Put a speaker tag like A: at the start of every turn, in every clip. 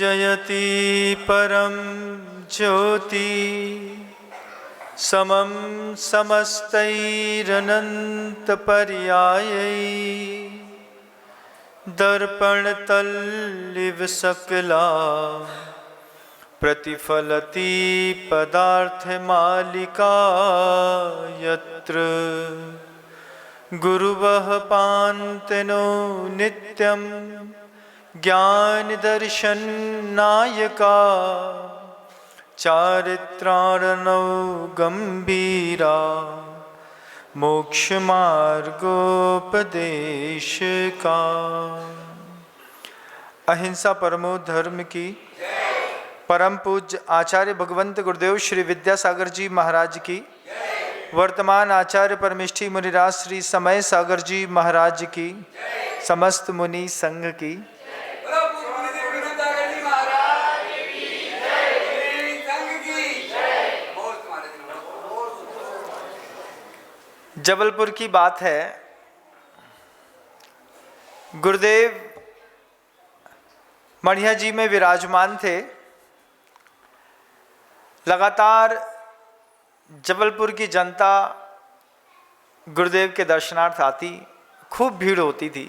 A: जयति परम ज्योति समं समस्तैरनन्तपर्यायै दर्पणतल्लिव सकला प्रतिफलति पदार्थमालिका यत्र गुरुवः पान्तिनो नित्यं ज्ञानदर्शननायका चारित्राणौ गंभीरा मोक्षमार्गोपदेशका। अहिंसा परमो धर्म की परम पूज्य आचार्य भगवंत गुरुदेव श्री विद्यासागर जी महाराज की, वर्तमान आचार्य परमेष्ठी मुनिराज श्री समय सागर जी महाराज की, समस्त मुनि संघ की। जबलपुर की बात है, गुरुदेव मढ़िया जी में विराजमान थे। लगातार जबलपुर की जनता गुरुदेव के दर्शनार्थ आती, खूब भीड़ होती थी।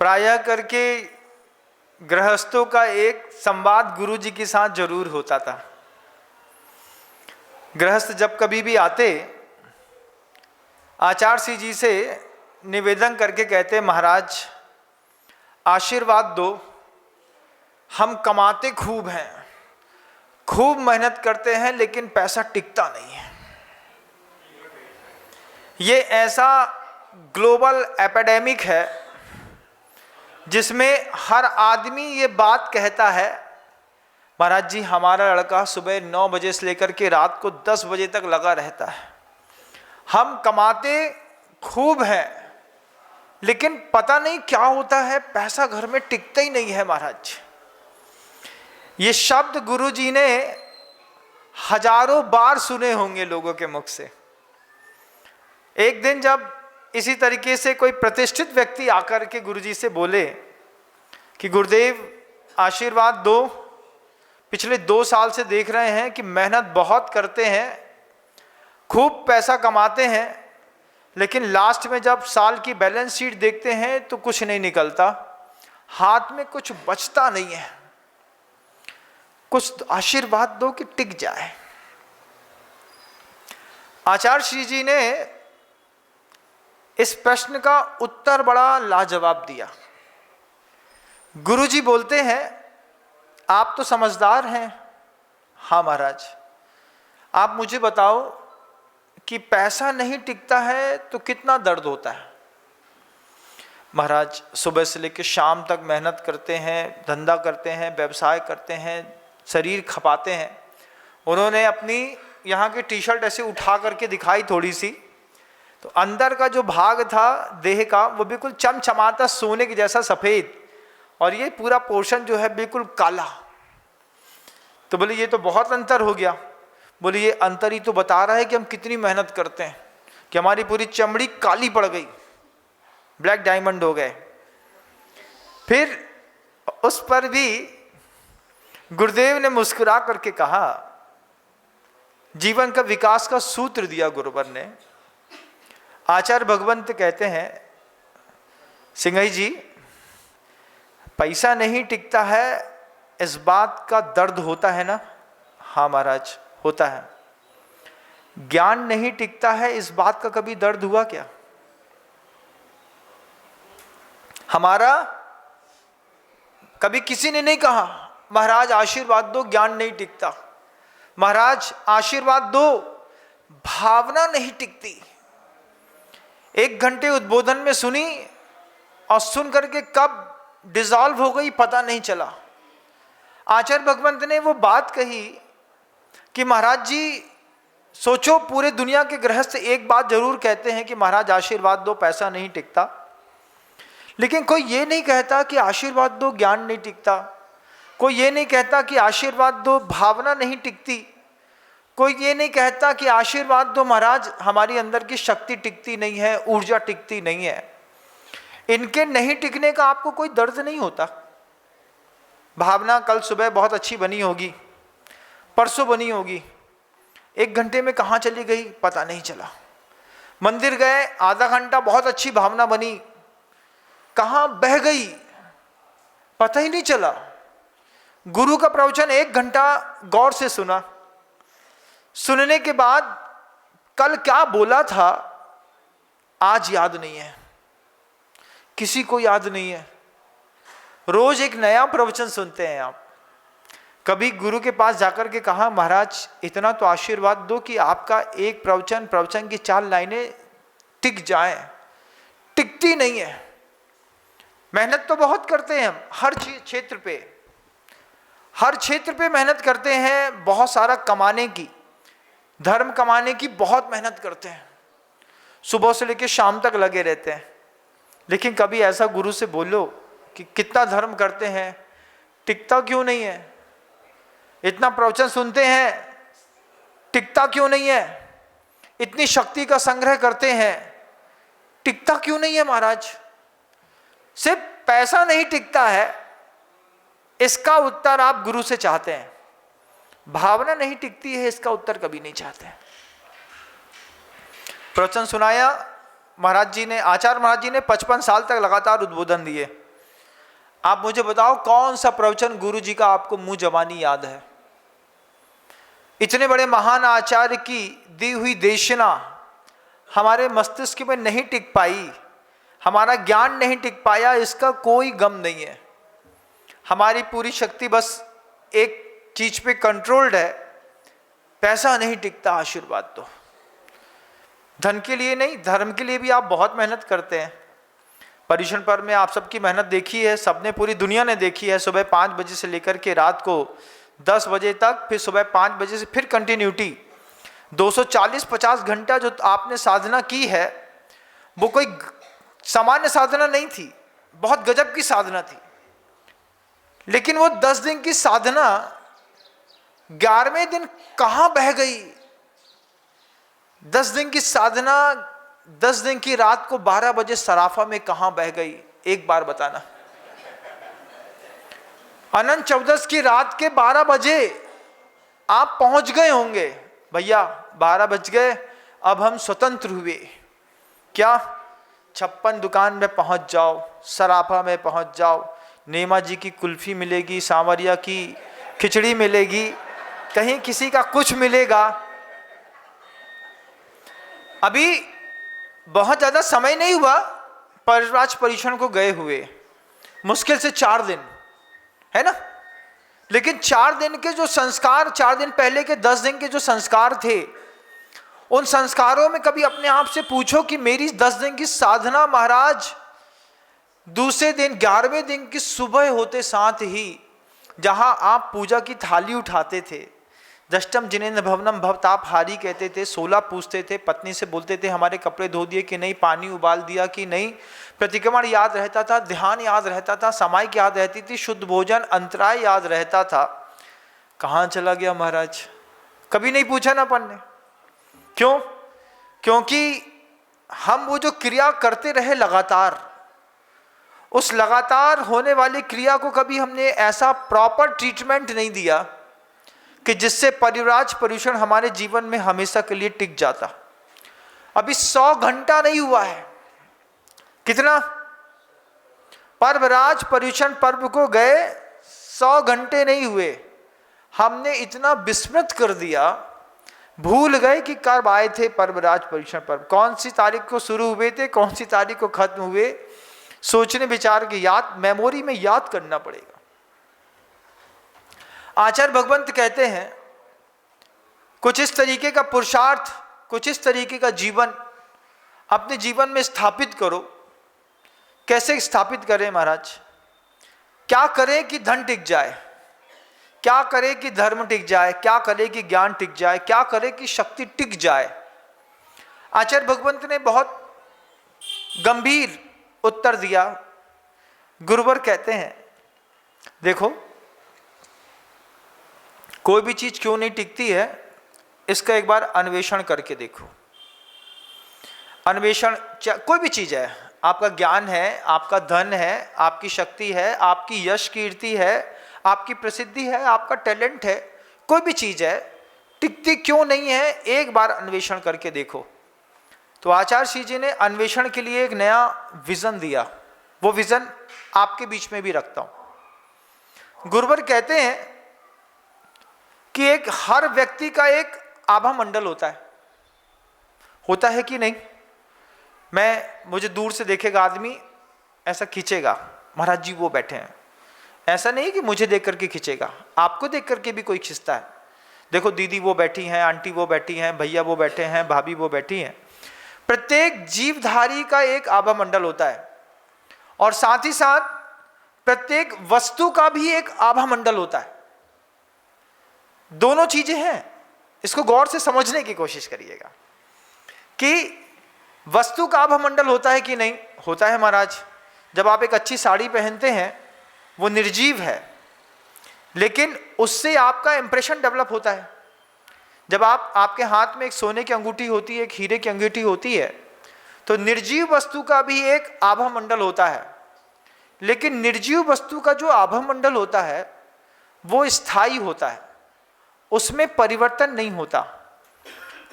A: प्रायः करके गृहस्थों का एक संवाद गुरु जी के साथ जरूर होता था। गृहस्थ जब कभी भी आते, आचार्य श्री जी से निवेदन करके कहते, महाराज आशीर्वाद दो, हम कमाते खूब हैं, खूब मेहनत करते हैं, लेकिन पैसा टिकता नहीं है। ये ऐसा ग्लोबल एपिडेमिक है जिसमें हर आदमी ये बात कहता है, महाराज जी हमारा लड़का सुबह 9 बजे से लेकर के रात को 10 बजे तक लगा रहता है, हम कमाते खूब हैं, लेकिन पता नहीं क्या होता है, पैसा घर में टिकता ही नहीं है महाराज। ये शब्द गुरु जी ने हजारों बार सुने होंगे लोगों के मुख से। एक दिन जब इसी तरीके से कोई प्रतिष्ठित व्यक्ति आकर के गुरु जी से बोले कि गुरुदेव आशीर्वाद दो, पिछले 2 साल से देख रहे हैं कि मेहनत बहुत करते हैं, खूब पैसा कमाते हैं, लेकिन लास्ट में जब साल की बैलेंस शीट देखते हैं तो कुछ नहीं निकलता, हाथ में कुछ बचता नहीं है, कुछ आशीर्वाद दो कि टिक जाए। आचार्य श्री जी ने इस प्रश्न का उत्तर बड़ा लाजवाब दिया। गुरु जी बोलते हैं, आप तो समझदार हैं। हाँ महाराज, आप मुझे बताओ कि पैसा नहीं टिकता है तो कितना दर्द होता है। महाराज सुबह से लेकर शाम तक मेहनत करते हैं, धंधा करते हैं, व्यवसाय करते हैं, शरीर खपाते हैं। उन्होंने अपनी यहाँ की टी शर्ट ऐसे उठा करके दिखाई थोड़ी सी, तो अंदर का जो भाग था देह का वो बिल्कुल चमचमाता सोने के जैसा सफ़ेद, और ये पूरा पोर्शन जो है बिल्कुल काला। तो बोले ये तो बहुत अंतर हो गया। बोले ये अंतर ही तो बता रहा है कि हम कितनी मेहनत करते हैं, कि हमारी पूरी चमड़ी काली पड़ गई, ब्लैक डायमंड हो गए। फिर उस पर भी गुरुदेव ने मुस्कुरा करके कहा, जीवन का विकास का सूत्र दिया गुरुवर ने। आचार्य भगवंत कहते हैं, सिंघई जी पैसा नहीं टिकता है, इस बात का दर्द होता है ना? हाँ महाराज होता है। ज्ञान नहीं टिकता है, इस बात का कभी दर्द हुआ क्या? हमारा कभी किसी ने नहीं कहा महाराज आशीर्वाद दो, ज्ञान नहीं टिकता, महाराज आशीर्वाद दो, भावना नहीं टिकती। 1 घंटे उद्बोधन में सुनी और सुन करके कब डिसॉल्व हो गई पता नहीं चला। आचार्य भगवंत ने वो बात कही कि महाराज जी सोचो, पूरे दुनिया के गृहस्थ एक बात जरूर कहते हैं कि महाराज आशीर्वाद दो, पैसा नहीं टिकता, लेकिन कोई ये नहीं कहता कि आशीर्वाद दो, ज्ञान नहीं टिकता। कोई ये नहीं कहता कि आशीर्वाद दो, भावना नहीं टिकती। कोई ये नहीं कहता कि आशीर्वाद दो महाराज, हमारी अंदर की शक्ति टिकती नहीं है, ऊर्जा टिकती नहीं है। इनके नहीं टिकने का आपको कोई दर्द नहीं होता? भावना कल सुबह बहुत अच्छी बनी होगी, परसों बनी होगी, 1 घंटे में कहाँ चली गई पता नहीं चला। मंदिर गए, आधा घंटा बहुत अच्छी भावना बनी, कहाँ बह गई पता ही नहीं चला। गुरु का प्रवचन 1 घंटा गौर से सुना, सुनने के बाद कल क्या बोला था आज याद नहीं है, किसी को याद नहीं है। रोज एक नया प्रवचन सुनते हैं आप। कभी गुरु के पास जाकर के कहा, महाराज इतना तो आशीर्वाद दो कि आपका एक प्रवचन की 4 लाइनें टिक जाएं। टिकती नहीं है। मेहनत तो बहुत करते हैं हम, हर क्षेत्र पे मेहनत करते हैं, बहुत सारा कमाने की, धर्म कमाने की बहुत मेहनत करते हैं, सुबह से लेकर शाम तक लगे रहते हैं। लेकिन कभी ऐसा गुरु से बोलो कि कितना धर्म करते हैं, टिकता क्यों नहीं है? इतना प्रवचन सुनते हैं, टिकता क्यों नहीं है? इतनी शक्ति का संग्रह करते हैं, टिकता क्यों नहीं है महाराज? सिर्फ पैसा नहीं टिकता है, इसका उत्तर आप गुरु से चाहते हैं। भावना नहीं टिकती है, इसका उत्तर कभी नहीं चाहते। प्रवचन सुनाया महाराज जी ने, आचार्य महाराज जी ने 55 साल तक लगातार उद्बोधन दिए। आप मुझे बताओ कौन सा प्रवचन गुरु जी का आपको मुंह जबानी याद है? इतने बड़े महान आचार्य की दी हुई देशना हमारे मस्तिष्क में नहीं टिक पाई, हमारा ज्ञान नहीं टिक पाया, इसका कोई गम नहीं है। हमारी पूरी शक्ति बस एक चीज पे कंट्रोल्ड है, पैसा नहीं टिकता। आशीर्वाद दो। धन के लिए नहीं, धर्म के लिए भी आप बहुत मेहनत करते हैं। पर्युषण पर्व में आप सबकी मेहनत देखी है, सबने, पूरी दुनिया ने देखी है। सुबह 5 बजे से लेकर के रात को 10 बजे तक, फिर सुबह 5 बजे से फिर कंटिन्यूटी 240-50 घंटा जो आपने साधना की है, वो कोई सामान्य साधना नहीं थी, बहुत गजब की साधना थी। लेकिन वो 10 दिन की साधना 11वें दिन कहां बह गई? 10 दिन की साधना 10 दिन की रात को 12 बजे सराफा में कहां बह गई? एक बार बताना। अनंत चौदस की रात के 12 बजे आप पहुंच गए होंगे, भैया 12 बज गए, अब हम स्वतंत्र हुए। क्या? 56 दुकान में पहुंच जाओ, सराफा में पहुंच जाओ, नेमा जी की कुल्फी मिलेगी, सांवरिया की खिचड़ी मिलेगी, कहीं किसी का कुछ मिलेगा। अभी बहुत ज्यादा समय नहीं हुआ परिव्राज पर्युषण को गए हुए, मुश्किल से 4 दिन है ना। लेकिन 4 दिन के जो संस्कार, 4 दिन पहले के 10 दिन के जो संस्कार थे, उन संस्कारों में कभी अपने आप से पूछो कि मेरी 10 दिन की साधना महाराज दूसरे दिन 11वें दिन की सुबह होते साथ ही जहां आप पूजा की थाली उठाते थे, दष्टम जिनेन्द्र भवनम भवताप हारी कहते थे, 16 पूछते थे, पत्नी से बोलते थे हमारे कपड़े धो दिए कि नहीं, पानी उबाल दिया कि नहीं, प्रतिक्रमण याद रहता था, ध्यान याद रहता था, सामायिक याद रहती थी, शुद्ध भोजन, अंतराय याद रहता था। कहाँ चला गया महाराज? कभी नहीं पूछा ना अपन ने। क्यों? क्योंकि हम वो जो क्रिया करते रहे लगातार, उस लगातार होने वाली क्रिया को कभी हमने ऐसा प्रॉपर ट्रीटमेंट नहीं दिया कि जिससे परिव्राज पर्युषण हमारे जीवन में हमेशा के लिए टिक जाता। अभी 100 घंटा नहीं हुआ है। कितना? पर्वराज पर्युषण पर्व को गए 100 घंटे नहीं हुए, हमने इतना विस्मृत कर दिया, भूल गए कि कब आए थे पर्वराज पर्युषण पर्व, कौन सी तारीख को शुरू हुए थे, कौन सी तारीख को खत्म हुए। सोचने विचार के याद, मेमोरी में याद करना पड़ेगा। आचार्य भगवंत कहते हैं कुछ इस तरीके का पुरुषार्थ, कुछ इस तरीके का जीवन अपने जीवन में स्थापित करो। कैसे स्थापित करें महाराज? क्या करें कि धन टिक जाए, क्या करें कि धर्म टिक जाए, क्या करें कि ज्ञान टिक जाए, क्या करें कि शक्ति टिक जाए? आचार्य भगवंत ने बहुत गंभीर उत्तर दिया। गुरुवर कहते हैं देखो, कोई भी चीज क्यों नहीं टिकती है, इसका एक बार अन्वेषण करके देखो। अन्वेषण, कोई भी चीज है, आपका ज्ञान है, आपका धन है, आपकी शक्ति है, आपकी यश कीर्ति है, आपकी प्रसिद्धि है, आपका टैलेंट है, कोई भी चीज है, टिकती क्यों नहीं है, एक बार अन्वेषण करके देखो। तो आचार्य श्री जी ने अन्वेषण के लिए एक नया विजन दिया, वो विजन आपके बीच में भी रखता हूं। गुरुवर कहते हैं कि एक हर व्यक्ति का एक आभा मंडल होता है कि नहीं? मुझे दूर से देखेगा आदमी, ऐसा खींचेगा, महाराज जी वो बैठे हैं। ऐसा नहीं कि मुझे देख करके खींचेगा, आपको देख करके भी कोई खींचता है। देखो दीदी वो बैठी हैं, आंटी वो बैठी हैं, भैया वो बैठे हैं, भाभी वो बैठी हैं। प्रत्येक जीवधारी का एक आभा मंडल होता है, और साथ ही साथ प्रत्येक वस्तु का भी एक आभा मंडल होता है। दोनों चीजें हैं, इसको गौर से समझने की कोशिश करिएगा कि वस्तु का आभा मंडल होता है कि नहीं? होता है महाराज। जब आप एक अच्छी साड़ी पहनते हैं, वो निर्जीव है, लेकिन उससे आपका इंप्रेशन डेवलप होता है। जब आपके हाथ में एक सोने की अंगूठी होती है, एक हीरे की अंगूठी होती है, तो निर्जीव वस्तु का भी एक आभा मंडल होता है, लेकिन निर्जीव वस्तु का जो आभा मंडल होता है वो स्थायी होता है, उसमें परिवर्तन नहीं होता।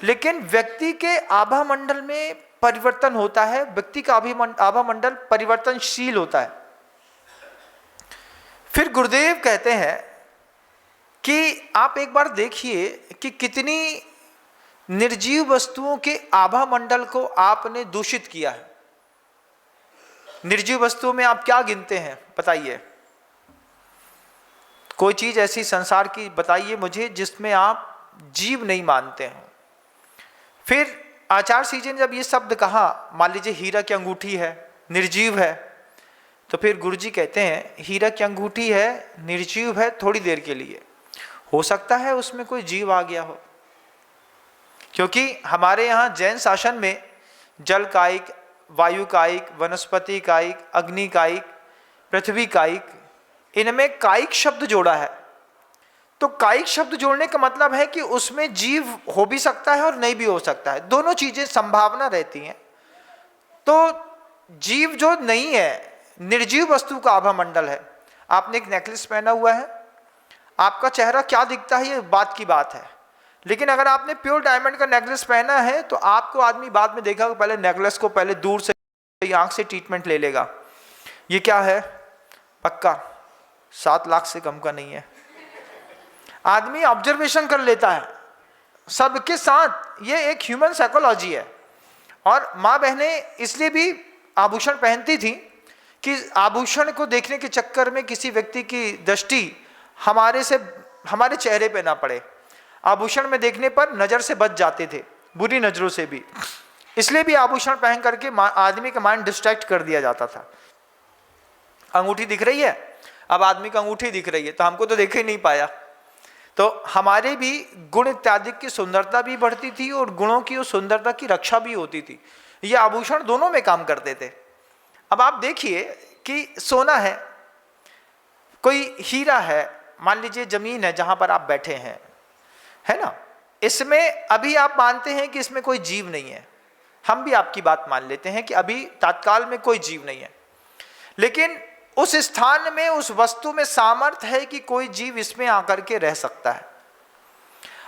A: लेकिन व्यक्ति के आभा मंडल में परिवर्तन होता है, व्यक्ति का आभा मंडल परिवर्तनशील होता है। फिर गुरुदेव कहते हैं कि आप एक बार देखिए कि कितनी निर्जीव वस्तुओं के आभा मंडल को आपने दूषित किया है। निर्जीव वस्तुओं में आप क्या गिनते हैं बताइए? कोई चीज ऐसी संसार की बताइए मुझे जिसमें आप जीव नहीं मानते हैं। फिर आचार्य श्री जी ने जब ये शब्द कहा, मान लीजिए हीरा की अंगूठी है, निर्जीव है, तो फिर गुरुजी कहते हैं हीरा की अंगूठी है, निर्जीव है, थोड़ी देर के लिए हो सकता है उसमें कोई जीव आ गया हो, क्योंकि हमारे यहाँ जैन शासन में जल कायिक, वायु कायिक, वनस्पति कायिक, अग्नि कायिक, पृथ्वी कायिक, इनमें कायिक शब्द जोड़ा है। तो कायिक शब्द जोड़ने का मतलब है कि उसमें जीव हो भी सकता है और नहीं भी हो सकता है, दोनों चीजें संभावना रहती हैं। तो जीव जो नहीं है, निर्जीव वस्तु का आभा मंडल है। आपने एक नेकलेस पहना हुआ है, आपका चेहरा क्या दिखता है ये बात की बात है, लेकिन अगर आपने प्योर डायमंड का नेकलेस पहना है तो आपको आदमी बाद में देखा कि पहले नेकलेस को पहले दूर से आंख से ट्रीटमेंट ले लेगा, ये क्या है, पक्का 7 लाख से कम का नहीं है। आदमी ऑब्जर्वेशन कर लेता है सबके साथ, ये एक ह्यूमन साइकोलॉजी है। और माँ बहनें इसलिए भी आभूषण पहनती थी कि आभूषण को देखने के चक्कर में किसी व्यक्ति की दृष्टि हमारे चेहरे पे ना पड़े। आभूषण में देखने पर नजर से बच जाते थे, बुरी नजरों से भी, इसलिए भी आभूषण पहन करके आदमी का माइंड डिस्ट्रैक्ट कर दिया जाता था। अंगूठी दिख रही है, अब आदमी की अंगूठी दिख रही है तो हमको तो देख ही नहीं पाया, तो हमारे भी गुण इत्यादि की सुंदरता भी बढ़ती थी और गुणों की उस सुंदरता की रक्षा भी होती थी। ये आभूषण दोनों में काम करते थे। अब आप देखिए कि सोना है, कोई हीरा है, मान लीजिए जमीन है जहां पर आप बैठे हैं, है ना, इसमें अभी आप मानते हैं कि इसमें कोई जीव नहीं है, हम भी आपकी बात मान लेते हैं कि अभी तत्काल में कोई जीव नहीं है, लेकिन उस स्थान में, उस वस्तु में सामर्थ्य है कि कोई जीव इसमें आकर के रह सकता है।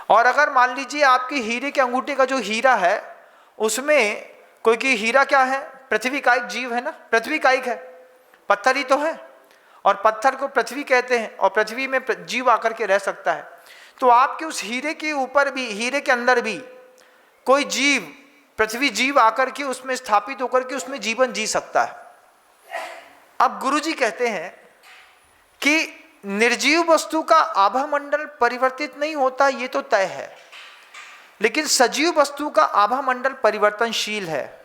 A: और अगर मान लीजिए आपकी हीरे के अंगूठे का जो हीरा है उसमें कोई की हीरा क्या है, पृथ्वी कायिक जीव है ना, पृथ्वी कायिक है, पत्थर ही तो है, और पत्थर को पृथ्वी कहते हैं, और पृथ्वी में जीव आकर के रह सकता है। तो आपके उस हीरे के ऊपर भी, हीरे के अंदर भी कोई जीव, पृथ्वी जीव आकर के उसमें स्थापित होकर के उसमें जीवन जी सकता है। अब गुरुजी कहते हैं कि निर्जीव वस्तु का आभा मंडल परिवर्तित नहीं होता, ये तो तय है, लेकिन सजीव वस्तु का आभा मंडल परिवर्तनशील है।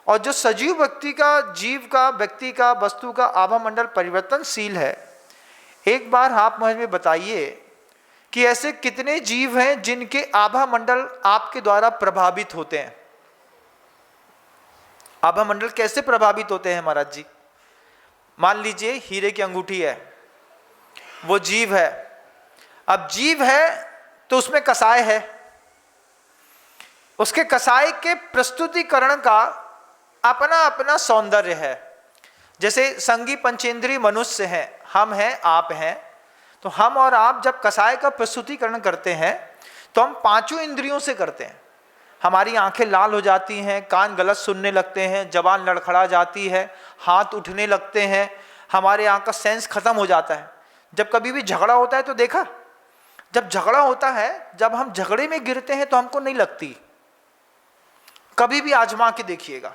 A: और जो सजीव व्यक्ति का, जीव का, व्यक्ति का, वस्तु का आभा मंडल परिवर्तनशील है। एक बार आप मुझे बताइए कि ऐसे कितने जीव हैं जिनके आभा मंडल आपके द्वारा प्रभावित होते हैं? आभा मंडल कैसे प्रभावित होते हैं महाराज जी? मान लीजिए हीरे की अंगूठी है, वो जीव है। अब जीव है तो उसमें कसाय है, उसके कसाय के प्रस्तुतिकरण का अपना अपना सौंदर्य है। जैसे संगी पंचेंद्रिय मनुष्य हैं, हम हैं, आप हैं, तो हम और आप जब कसाय का प्रस्तुतिकरण करते हैं तो हम पांचों इंद्रियों से करते हैं। हमारी आंखें लाल हो जाती हैं, कान गलत सुनने लगते हैं, जबान लड़खड़ा जाती है, हाथ उठने लगते हैं, हमारे यहाँ का सेंस खत्म हो जाता है। जब कभी भी झगड़ा होता है तो देखा, जब झगड़ा होता है, जब हम झगड़े में गिरते हैं तो हमको नहीं लगती। कभी भी आजमा के देखिएगा,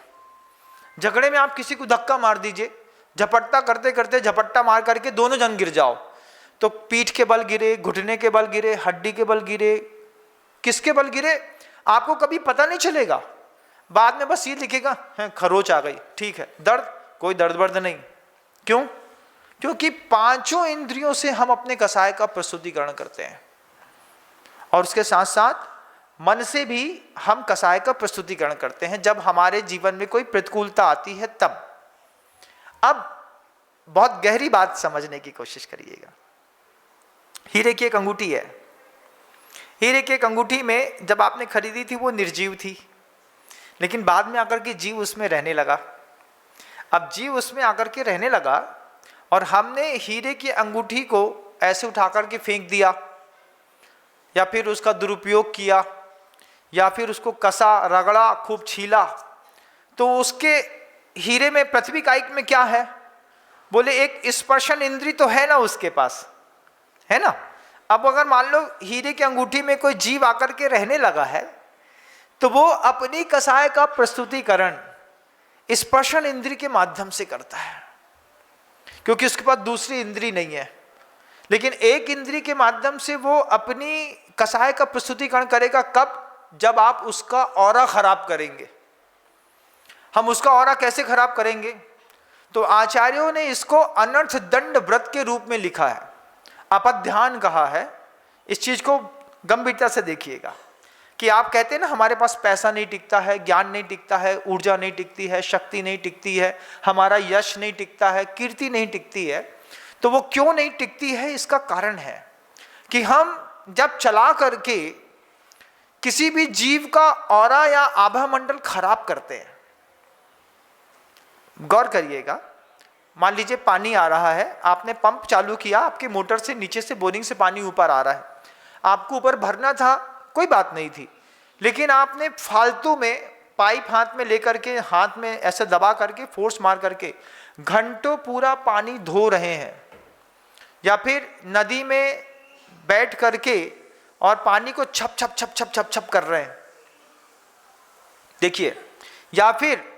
A: झगड़े में आप किसी को धक्का मार दीजिए, झपट्टा करते करते झपट्टा मार करके दोनों जन गिर जाओ, तो पीठ के बल गिरे, घुटने के बल गिरे, हड्डी के बल गिरे, किसके बल गिरे आपको कभी पता नहीं चलेगा। बाद में बस ये लिखेगा खरोच आ गई, ठीक है, दर्द कोई दर्द वर्द नहीं। क्यों? क्योंकि पांचों इंद्रियों से हम अपने कसाय का प्रस्तुतिकरण करते हैं, और उसके साथ साथ मन से भी हम कसाय का प्रस्तुतिकरण करते हैं जब हमारे जीवन में कोई प्रतिकूलता आती है तब। अब बहुत गहरी बात समझने की कोशिश करिएगा। हीरे की एक अंगूठी है, हीरे की एक अंगूठी में जब आपने खरीदी थी वो निर्जीव थी, लेकिन बाद में आकर के जीव उसमें रहने लगा। अब जीव उसमें आकर के रहने लगा और हमने हीरे की अंगूठी को ऐसे उठा करके फेंक दिया, या फिर उसका दुरुपयोग किया, या फिर उसको कसा, रगड़ा, खूब छीला, तो उसके हीरे में पृथ्वी कायिक में क्या है? बोले एक स्पर्शन इंद्री तो है ना उसके पास, है ना। अब अगर मान लो हीरे की अंगूठी में कोई जीव आकर के रहने लगा है, तो वो अपनी कसाय का प्रस्तुतिकरण स्पर्शन इंद्री के माध्यम से करता है, क्योंकि उसके पास दूसरी इंद्री नहीं है। लेकिन एक इंद्री के माध्यम से वो अपनी कसाय का प्रस्तुतिकरण करेगा। कब? जब आप उसका ऑरा खराब करेंगे। हम उसका ऑरा कैसे खराब करेंगे? तो आचार्यों ने इसको अनर्थ दंड व्रत के रूप में लिखा है, अपध्यान कहा है। इस चीज को गंभीरता से देखिएगा कि आप कहते हैं ना हमारे पास पैसा नहीं टिकता है, ज्ञान नहीं टिकता है, ऊर्जा नहीं टिकती है, शक्ति नहीं टिकती है, हमारा यश नहीं टिकता है, कीर्ति नहीं टिकती है। तो वो क्यों नहीं टिकती है? इसका कारण है कि हम जब चला करके किसी भी जीव का ऑरा या आभा मंडल खराब करते हैं। गौर करिएगा, मान लीजिए पानी आ रहा है, आपने पंप चालू किया, आपके मोटर से नीचे से बोरिंग से पानी ऊपर आ रहा है, आपको ऊपर भरना था, कोई बात नहीं थी, लेकिन आपने फालतू में पाइप हाथ में लेकर के, हाथ में ऐसे दबा करके, फोर्स मार करके घंटों पूरा पानी धो रहे हैं, या फिर नदी में बैठ करके और पानी को छप छप छप छप छप छप कर रहे हैं, देखिए। या फिर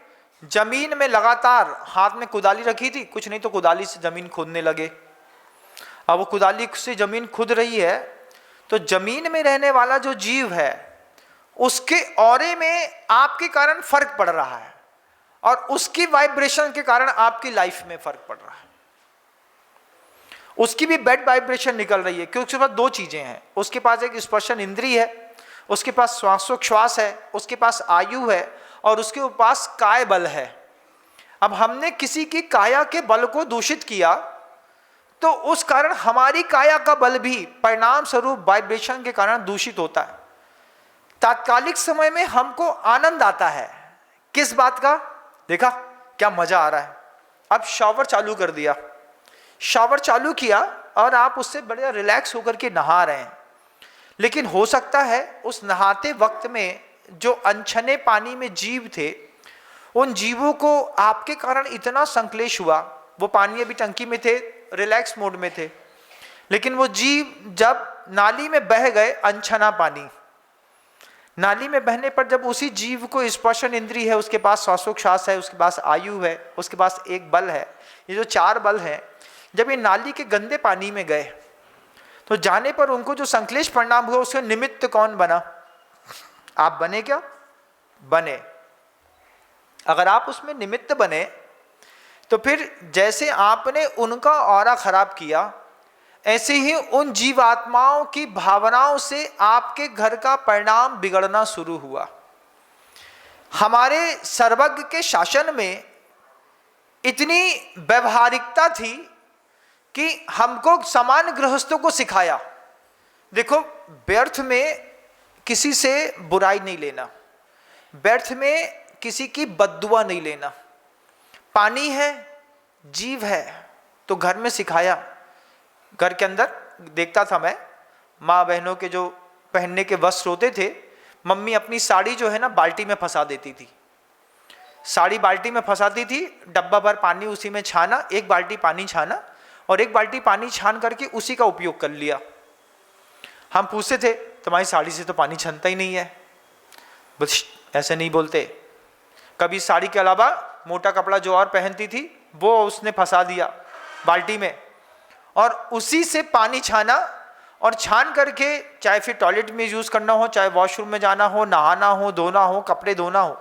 A: जमीन में लगातार हाथ में कुदाली रखी थी, कुछ नहीं तो कुदाली से जमीन खोदने लगे। अब वो कुदाली से जमीन खुद रही है, तो जमीन में रहने वाला जो जीव है उसके ऑरे में आपके कारण फर्क पड़ रहा है, और उसकी वाइब्रेशन के कारण आपकी लाइफ में फर्क पड़ रहा है। उसकी भी बैड वाइब्रेशन निकल रही है, क्योंकि उसके पास दो चीजें हैं। उसके पास एक स्पर्शन इंद्री है, उसके पास श्वासोच्छ्वास है, उसके पास आयु है, और उसके पास काय बल है। अब हमने किसी की काया के बल को दूषित किया, तो उस कारण हमारी काया का बल भी परिणाम स्वरूप वाइब्रेशन के कारण दूषित होता है। तात्कालिक समय में हमको आनंद आता है, किस बात का? देखा क्या मजा आ रहा है। अब शावर चालू कर दिया, शावर चालू किया और आप उससे बढ़िया रिलैक्स होकर के नहा रहे हैं, लेकिन हो सकता है उस नहाते वक्त में जो अनछने पानी में जीव थे, उन जीवों को आपके कारण इतना संक्लेश हुआ। वो पानी अभी टंकी में थे, रिलैक्स मोड में थे, लेकिन वो जीव जब नाली में बह गए, अनछना पानी, नाली में बहने पर जब उसी जीव को स्पर्शन इंद्री है, उसके पास श्वासोच्छ्वास है, उसके पास आयु है, उसके पास एक बल है, ये जो चार बल हैं, जब ये नाली के गंदे पानी में गए तो जाने पर उनको जो संक्लेश परिणाम हुआ, उसका निमित्त कौन बना? आप बने क्या? बने। अगर आप उसमें निमित्त बने तो फिर जैसे आपने उनका ऑरा खराब किया, ऐसे ही उन जीवात्माओं की भावनाओं से आपके घर का परिणाम बिगड़ना शुरू हुआ। हमारे सर्वज्ञ के शासन में इतनी व्यवहारिकता थी कि हमको समान गृहस्थों को सिखाया, देखो व्यर्थ में किसी से बुराई नहीं लेना, व्यर्थ में किसी की बद्दुआ नहीं लेना। पानी है, जीव है, तो घर में सिखाया, घर के अंदर देखता था मैं, माँ बहनों के जो पहनने के वस्त्र होते थे, मम्मी अपनी साड़ी जो है ना बाल्टी में फंसा देती थी। साड़ी बाल्टी में फंसाती थी, डब्बा भर पानी उसी में छाना, एक बाल्टी पानी छाना और एक बाल्टी पानी छान करके उसी का उपयोग कर लिया। हम पूछते थे तुम्हारी साड़ी से तो पानी छनता ही नहीं है। बस ऐसे नहीं बोलते। कभी साड़ी के अलावा मोटा कपड़ा जो और पहनती थी वो उसने फंसा दिया बाल्टी में और उसी से पानी छाना और छान करके चाहे फिर टॉयलेट में यूज करना हो, चाहे वॉशरूम में जाना हो, नहाना हो, धोना हो, कपड़े धोना हो,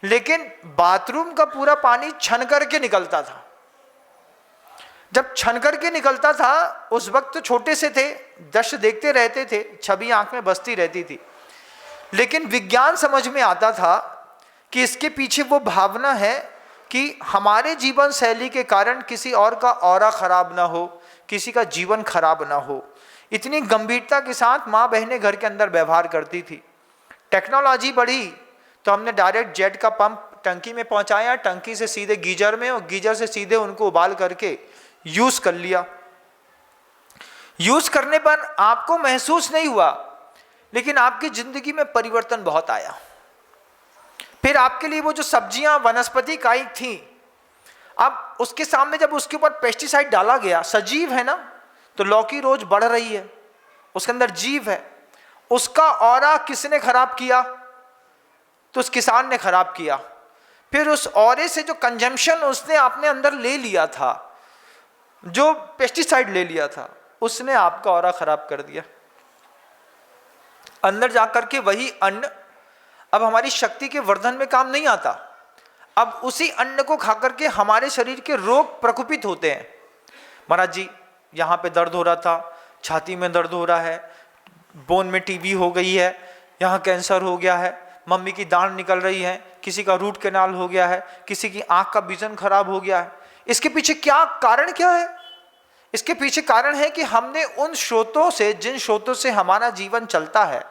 A: लेकिन बाथरूम का पूरा पानी छन करके निकलता था। जब छन करके निकलता था उस वक्त तो छोटे से थे, दृश्य देखते रहते थे, छवि आंख में बसती रहती थी, लेकिन विज्ञान समझ में आता था कि इसके पीछे वो भावना है कि हमारे जीवन शैली के कारण किसी और का ऑरा खराब ना हो, किसी का जीवन खराब ना हो। इतनी गंभीरता के साथ माँ बहनें घर के अंदर व्यवहार करती थी। टेक्नोलॉजी बढ़ी तो हमने डायरेक्ट जेट का पंप टंकी में पहुंचाया, टंकी से सीधे गीजर में और गीजर से सीधे उनको उबाल करके यूज कर लिया। यूज करने पर आपको महसूस नहीं हुआ, लेकिन आपकी जिंदगी में परिवर्तन बहुत आया। फिर आपके लिए वो जो सब्जियां वनस्पति काई थी, अब उसके सामने जब उसके ऊपर पेस्टिसाइड डाला गया, सजीव है ना, तो लौकी रोज बढ़ रही है, उसके अंदर जीव है, उसका ऑरा किसने खराब किया? तो उस किसान ने खराब किया। फिर उस ऑरे से जो कंजम्पशन उसने अपने अंदर ले लिया था, जो पेस्टिसाइड ले लिया था, उसने आपका ऑरा खराब कर दिया। अंदर जाकर के वही अन्न अब हमारी शक्ति के वर्धन में काम नहीं आता। अब उसी अन्न को खाकर के हमारे शरीर के रोग प्रकोपित होते हैं। महाराज जी यहाँ पे दर्द हो रहा था, छाती में दर्द हो रहा है, बोन में टीबी हो गई है, यहाँ कैंसर हो गया है, मम्मी की दाढ़ निकल रही है, किसी का रूट कैनाल हो गया है, किसी की आंख का विजन खराब हो गया है। इसके पीछे क्या कारण क्या है? इसके पीछे कारण है कि हमने उन स्रोतों से, जिन स्रोतों से हमारा जीवन चलता है,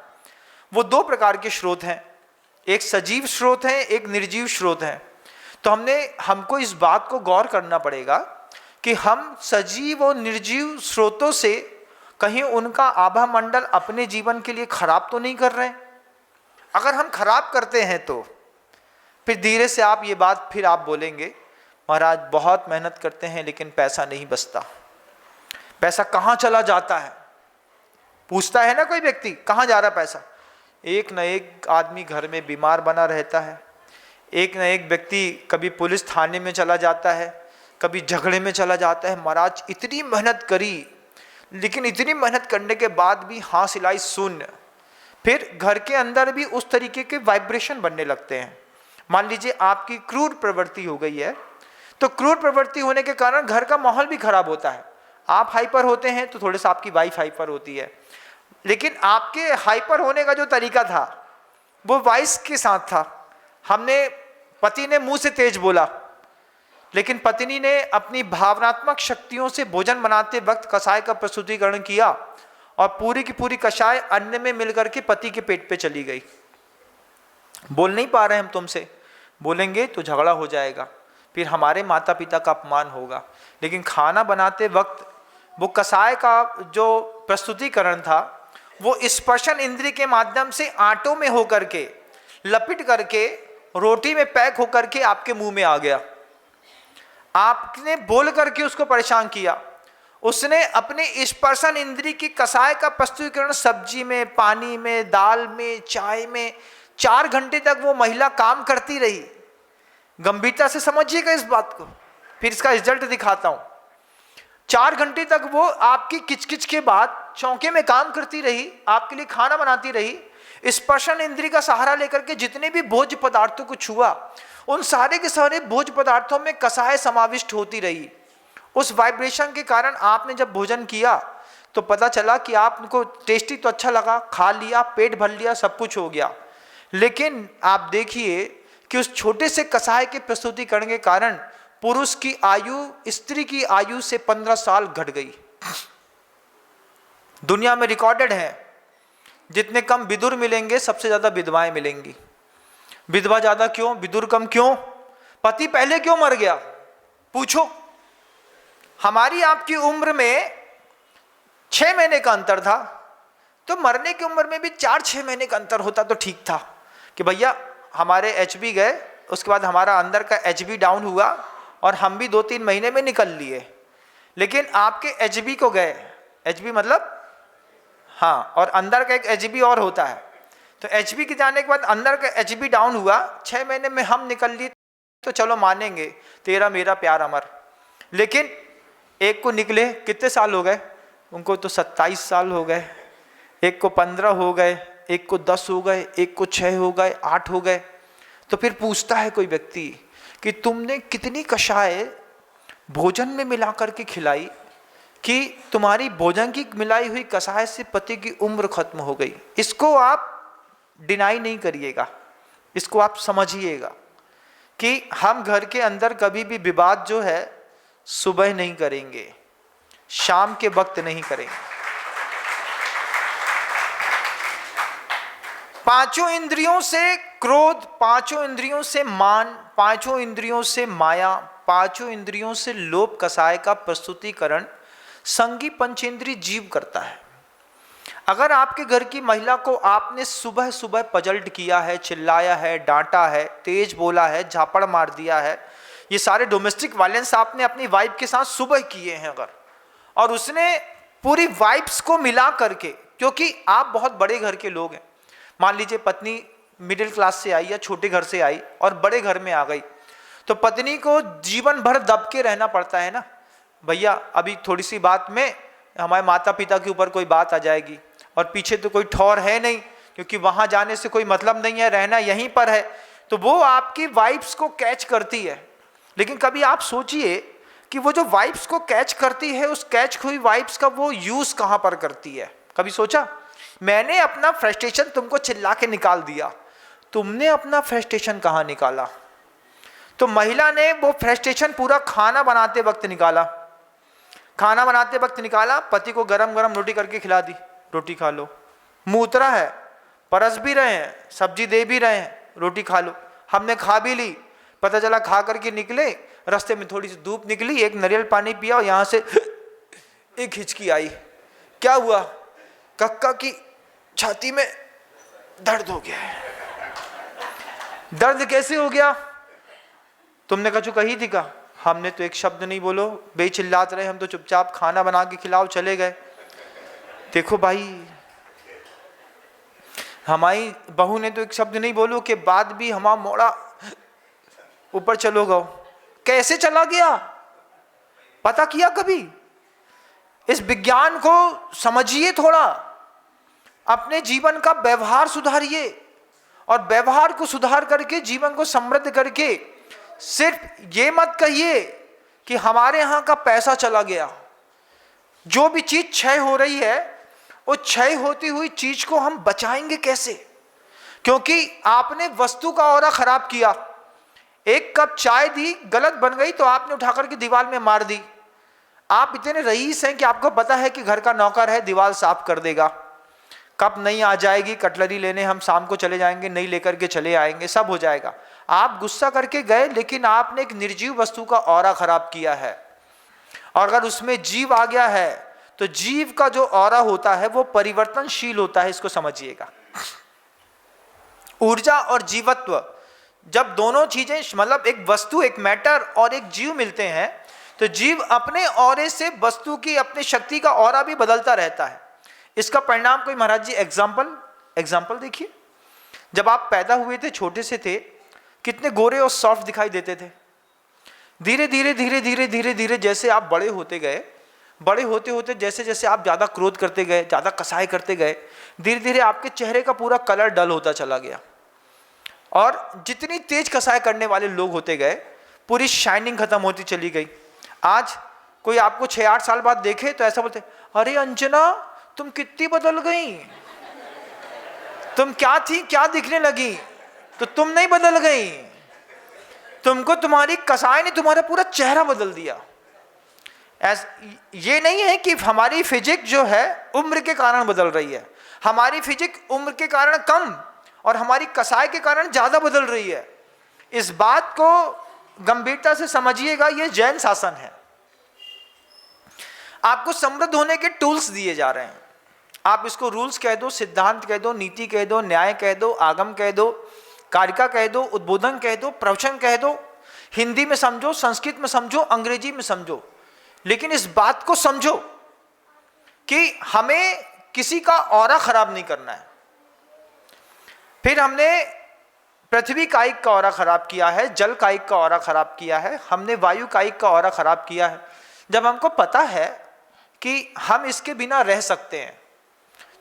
A: वो दो प्रकार के स्रोत हैं, एक सजीव स्रोत है, एक निर्जीव स्रोत है। तो हमको इस बात को गौर करना पड़ेगा कि हम सजीव और निर्जीव स्रोतों से कहीं उनका आभा मंडल अपने जीवन के लिए खराब तो नहीं कर रहे हैं। अगर हम खराब करते हैं तो फिर धीरे से आप ये बात फिर आप बोलेंगे महाराज बहुत मेहनत करते हैं लेकिन पैसा नहीं बचता, पैसा कहाँ चला जाता है? पूछता है ना कोई व्यक्ति, कहाँ जा रहा पैसा? एक न एक आदमी घर में बीमार बना रहता है, एक न एक व्यक्ति कभी पुलिस थाने में चला जाता है, कभी झगड़े में चला जाता है। महाराज इतनी मेहनत करी, लेकिन इतनी मेहनत करने के बाद भी हाँ सिलाई शून्य। फिर घर के अंदर भी उस तरीके के वाइब्रेशन बनने लगते हैं। मान लीजिए आपकी क्रूर प्रवृत्ति हो गई है, तो क्रूर प्रवृत्ति होने के कारण घर का माहौल भी खराब होता है। आप हाइपर होते हैं तो थोड़ा सा आपकी वाइफ हाइपर होती है, लेकिन आपके हाइपर होने का जो तरीका था वो वाइस के साथ था। पति ने मुंह से तेज बोला, लेकिन पत्नी ने अपनी भावनात्मक शक्तियों से भोजन बनाते वक्त कषाय का प्रस्तुतिकरण किया और पूरी की पूरी कषाय अन्न में मिलकर के पति के पेट पे चली गई। बोल नहीं पा रहे हम तुमसे, बोलेंगे तो झगड़ा हो जाएगा, फिर हमारे माता पिता का अपमान होगा। लेकिन खाना बनाते वक्त वो कषाय का जो प्रस्तुतिकरण था वो स्पर्शन इंद्रिय के माध्यम से आटों में होकर के लपेट करके रोटी में पैक होकर के आपके मुंह में आ गया। आपने बोल करके उसको परेशान किया, उसने अपने स्पर्शन इंद्रिय की कषाय का प्रस्तुतिकरण सब्जी में, पानी में, दाल में, चाय में 4 घंटे तक वो महिला काम करती रही। गंभीरता से समझिएगा इस बात को, फिर इसका रिजल्ट दिखाता हूं। 4 घंटे तक वो आपकी किचकिच के बाद चौके में काम करती रही, आपके लिए खाना बनाती रही। स्पर्शन इंद्रिय का सहारा लेकर के जितने भी भोज्य पदार्थों को छुआ, उन सारे के सारे भोज्य पदार्थों में कषाय समाविष्ट होती रही। उस वाइब्रेशन के कारण आपने जब भोजन किया तो पता चला कि आपको टेस्टी तो अच्छा लगा, खा लिया, पेट भर लिया, सब कुछ हो गया। लेकिन आप देखिए कि उस छोटे से कषाय के प्रस्तुतिकरण के कारण पुरुष की आयु स्त्री की आयु से 15 साल घट गई। दुनिया में रिकॉर्डेड है, जितने कम विदुर मिलेंगे सबसे ज्यादा विधवाएं मिलेंगी। विधवा ज्यादा क्यों, विदुर कम क्यों? पति पहले क्यों मर गया? पूछो। हमारी आपकी उम्र में 6 महीने का अंतर था, तो मरने की उम्र में भी 4-6 महीने का अंतर होता तो ठीक था कि भैया हमारे एचबी गए, उसके बाद हमारा अंदर का एचबी डाउन हुआ और हम भी 2-3 महीने में निकल लिए। लेकिन आपके एचबी को गए, एचबी मतलब हाँ, और अंदर का एक एचबी और होता है, तो एचबी के जाने के बाद अंदर का एचबी डाउन हुआ, 6 महीने में हम निकल लिए तो चलो मानेंगे तेरा मेरा प्यार अमर। लेकिन एक को निकले कितने साल हो गए, उनको तो 27 साल हो गए, एक को 15 हो गए, एक को 10 हो गए, एक को 6 हो गए, 8 हो गए। तो फिर पूछता है कोई व्यक्ति कि तुमने कितनी कषाय भोजन में मिला करके खिलाई कि तुम्हारी भोजन की मिलाई हुई कषाय से पति की उम्र खत्म हो गई। इसको आप डिनाई नहीं करिएगा, इसको आप समझिएगा कि हम घर के अंदर कभी भी विवाद जो है सुबह नहीं करेंगे, शाम के वक्त नहीं करेंगे। पांचों इंद्रियों से क्रोध, पांचों इंद्रियों से मान, पांचों इंद्रियों से माया, पांचों इंद्रियों से लोभ कषाय का प्रस्तुतिकरण संगी पंचेंद्री जीव करता है। अगर आपके घर की महिला को आपने सुबह सुबह पजल्ट किया है, चिल्लाया है, डांटा है, तेज बोला है, झापड़ मार दिया है, ये सारे डोमेस्टिक वायलेंस आपने अपनी वाइफ के साथ सुबह किए हैं अगर, और उसने पूरी वाइफ्स को मिला करके, क्योंकि आप बहुत बड़े घर के लोग हैं, मान लीजिए पत्नी मिडिल क्लास से आई या छोटे घर से आई और बड़े घर में आ गई, तो पत्नी को जीवन भर दब के रहना पड़ता है ना, भैया अभी थोड़ी सी बात में हमारे माता पिता के ऊपर कोई बात आ जाएगी और पीछे तो कोई ठौर है नहीं, क्योंकि वहां जाने से कोई मतलब नहीं है, रहना यहीं पर है, तो वो आपकी वाइफ्स को कैच करती है। लेकिन कभी आप सोचिए कि वो जो वाइफ्स को कैच करती है, उस कैच हुई वाइफ्स का वो यूज कहां पर करती है? कभी सोचा? मैंने अपना फ्रस्ट्रेशन तुमको चिल्ला के निकाल दिया, तुमने अपना फ्रस्ट्रेशन कहां निकाला? तो महिला ने वो फ्रस्ट्रेशन पूरा खाना बनाते वक्त निकाला, खाना बनाते वक्त निकाला, पति को गरम गरम रोटी करके खिला दी, रोटी खा लो, मुंह उतरा है, परस भी रहे हैं, सब्जी दे भी रहे हैं, रोटी खा लो, हमने खा भी ली, पता चला खा करके निकले, रास्ते में थोड़ी सी धूप निकली, एक नारियल पानी पिया और यहां से एक हिचकी आई, क्या हुआ? कक्का की छाती में दर्द हो गया है। दर्द कैसे हो गया? तुमने कछु कही थी का? हमने तो एक शब्द नहीं बोलो, बेचिल्लात रहे, हम तो चुपचाप खाना बना के खिलाओ चले गए। देखो भाई, हमारी बहू ने तो एक शब्द नहीं बोलो के बाद भी हमारा मोड़ा ऊपर चलो गो। कैसे चला गया? पता किया कभी? इस विज्ञान को समझिए, थोड़ा अपने जीवन का व्यवहार सुधारिए, और व्यवहार को सुधार करके जीवन को समृद्ध करके सिर्फ ये मत कहिए कि हमारे यहाँ का पैसा चला गया। जो भी चीज क्षय हो रही है, वो क्षय होती हुई चीज को हम बचाएंगे कैसे? क्योंकि आपने वस्तु का ऑरा खराब किया। एक कप चाय दी, गलत बन गई तो आपने उठाकर के दीवार में मार दी। आप इतने रईस हैं कि आपको पता है कि घर का नौकर है, दीवार साफ कर देगा, कप नहीं आ जाएगी, कटलरी लेने हम शाम को चले जाएंगे, नहीं लेकर के चले आएंगे, सब हो जाएगा। आप गुस्सा करके गए, लेकिन आपने एक निर्जीव वस्तु का ऑरा खराब किया है। और अगर उसमें जीव आ गया है तो जीव का जो ऑरा होता है वो परिवर्तनशील होता है, इसको समझिएगा। ऊर्जा और जीवत्व, जब दोनों चीजें, मतलब एक वस्तु, एक मैटर और एक जीव मिलते हैं, तो जीव अपने ऑरे से वस्तु की, अपनी शक्ति का ऑरा भी बदलता रहता है। इसका परिणाम कोई महाराज जी एग्जाम्पल देखिए। जब आप पैदा हुए थे, छोटे से थे, कितने गोरे और सॉफ्ट दिखाई देते थे। धीरे धीरे धीरे धीरे धीरे धीरे जैसे आप बड़े होते गए, बड़े होते होते जैसे जैसे आप ज़्यादा क्रोध करते गए, ज़्यादा कसाई करते गए, धीरे धीरे आपके चेहरे का पूरा कलर डल होता चला गया। और जितनी तेज कसाई करने वाले लोग होते गए, पूरी शाइनिंग खत्म होती चली गई। आज कोई आपको 6-8 साल बाद देखे तो ऐसा बोलते, अरे अंजना तुम कितनी बदल गई, तुम क्या थी क्या दिखने लगी? तो तुम नहीं बदल गई, तुमको तुम्हारी कसाई ने तुम्हारा पूरा चेहरा बदल दिया। ये नहीं है कि हमारी फिजिक जो है उम्र के कारण बदल रही है, हमारी फिजिक उम्र के कारण कम और हमारी कसाई के कारण ज्यादा बदल रही है। इस बात को गंभीरता से समझिएगा, ये जैन शासन है। आपको समृद्ध होने के टूल्स दिए जा रहे हैं। आप इसको रूल्स कह दो, सिद्धांत कह दो, नीति कह दो, न्याय कह दो, आगम कह दो, कारिका कह दो, उद्बोधन कह दो, प्रवचन कह दो, हिंदी में समझो, संस्कृत में समझो, अंग्रेजी में समझो, लेकिन इस बात को समझो कि हमें किसी का ऑरा खराब नहीं करना है। फिर हमने पृथ्वी कायिक का ऑरा खराब किया है, जल कायिक का ऑरा खराब किया है, हमने वायु कायिक का ऑरा खराब किया है। जब हमको पता है कि हम इसके बिना रह सकते हैं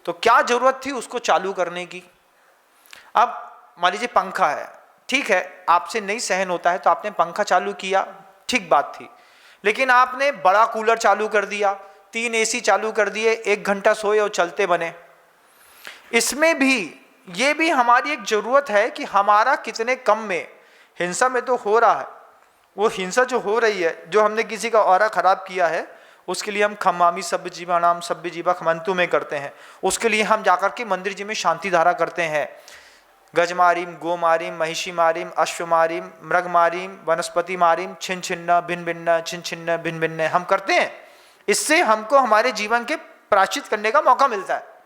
A: तो क्या जरूरत थी उसको चालू करने की। अब मान लीजिए पंखा है, ठीक है, आपसे नहीं सहन होता है तो आपने पंखा चालू किया, ठीक बात थी, लेकिन आपने बड़ा कूलर चालू कर दिया, 3 एसी चालू कर दिए, 1 घंटा सोए और चलते बने। इसमें भी ये भी हमारी एक जरूरत है कि हमारा कितने कम में, हिंसा में तो हो रहा है, वो हिंसा जो हो रही है, जो हमने किसी का ऑरा खराब किया है, उसके लिए हम खमामी सभ्य जीवानाम सभ्य जीवा खमंतु में करते हैं। उसके लिए हम जाकर के मंदिर जी में शांति धारा करते हैं, गज मारीम, गो मारीम, महिषी मारीम, अश्व मारीम, मृग मारीम, वनस्पति मारीम, छिन्न छिन्न भिन्न भिन्न, छिन्न छिन्न भिन्न भिन्न हम करते हैं। इससे हमको हमारे जीवन के प्रायश्चित करने का मौका मिलता है।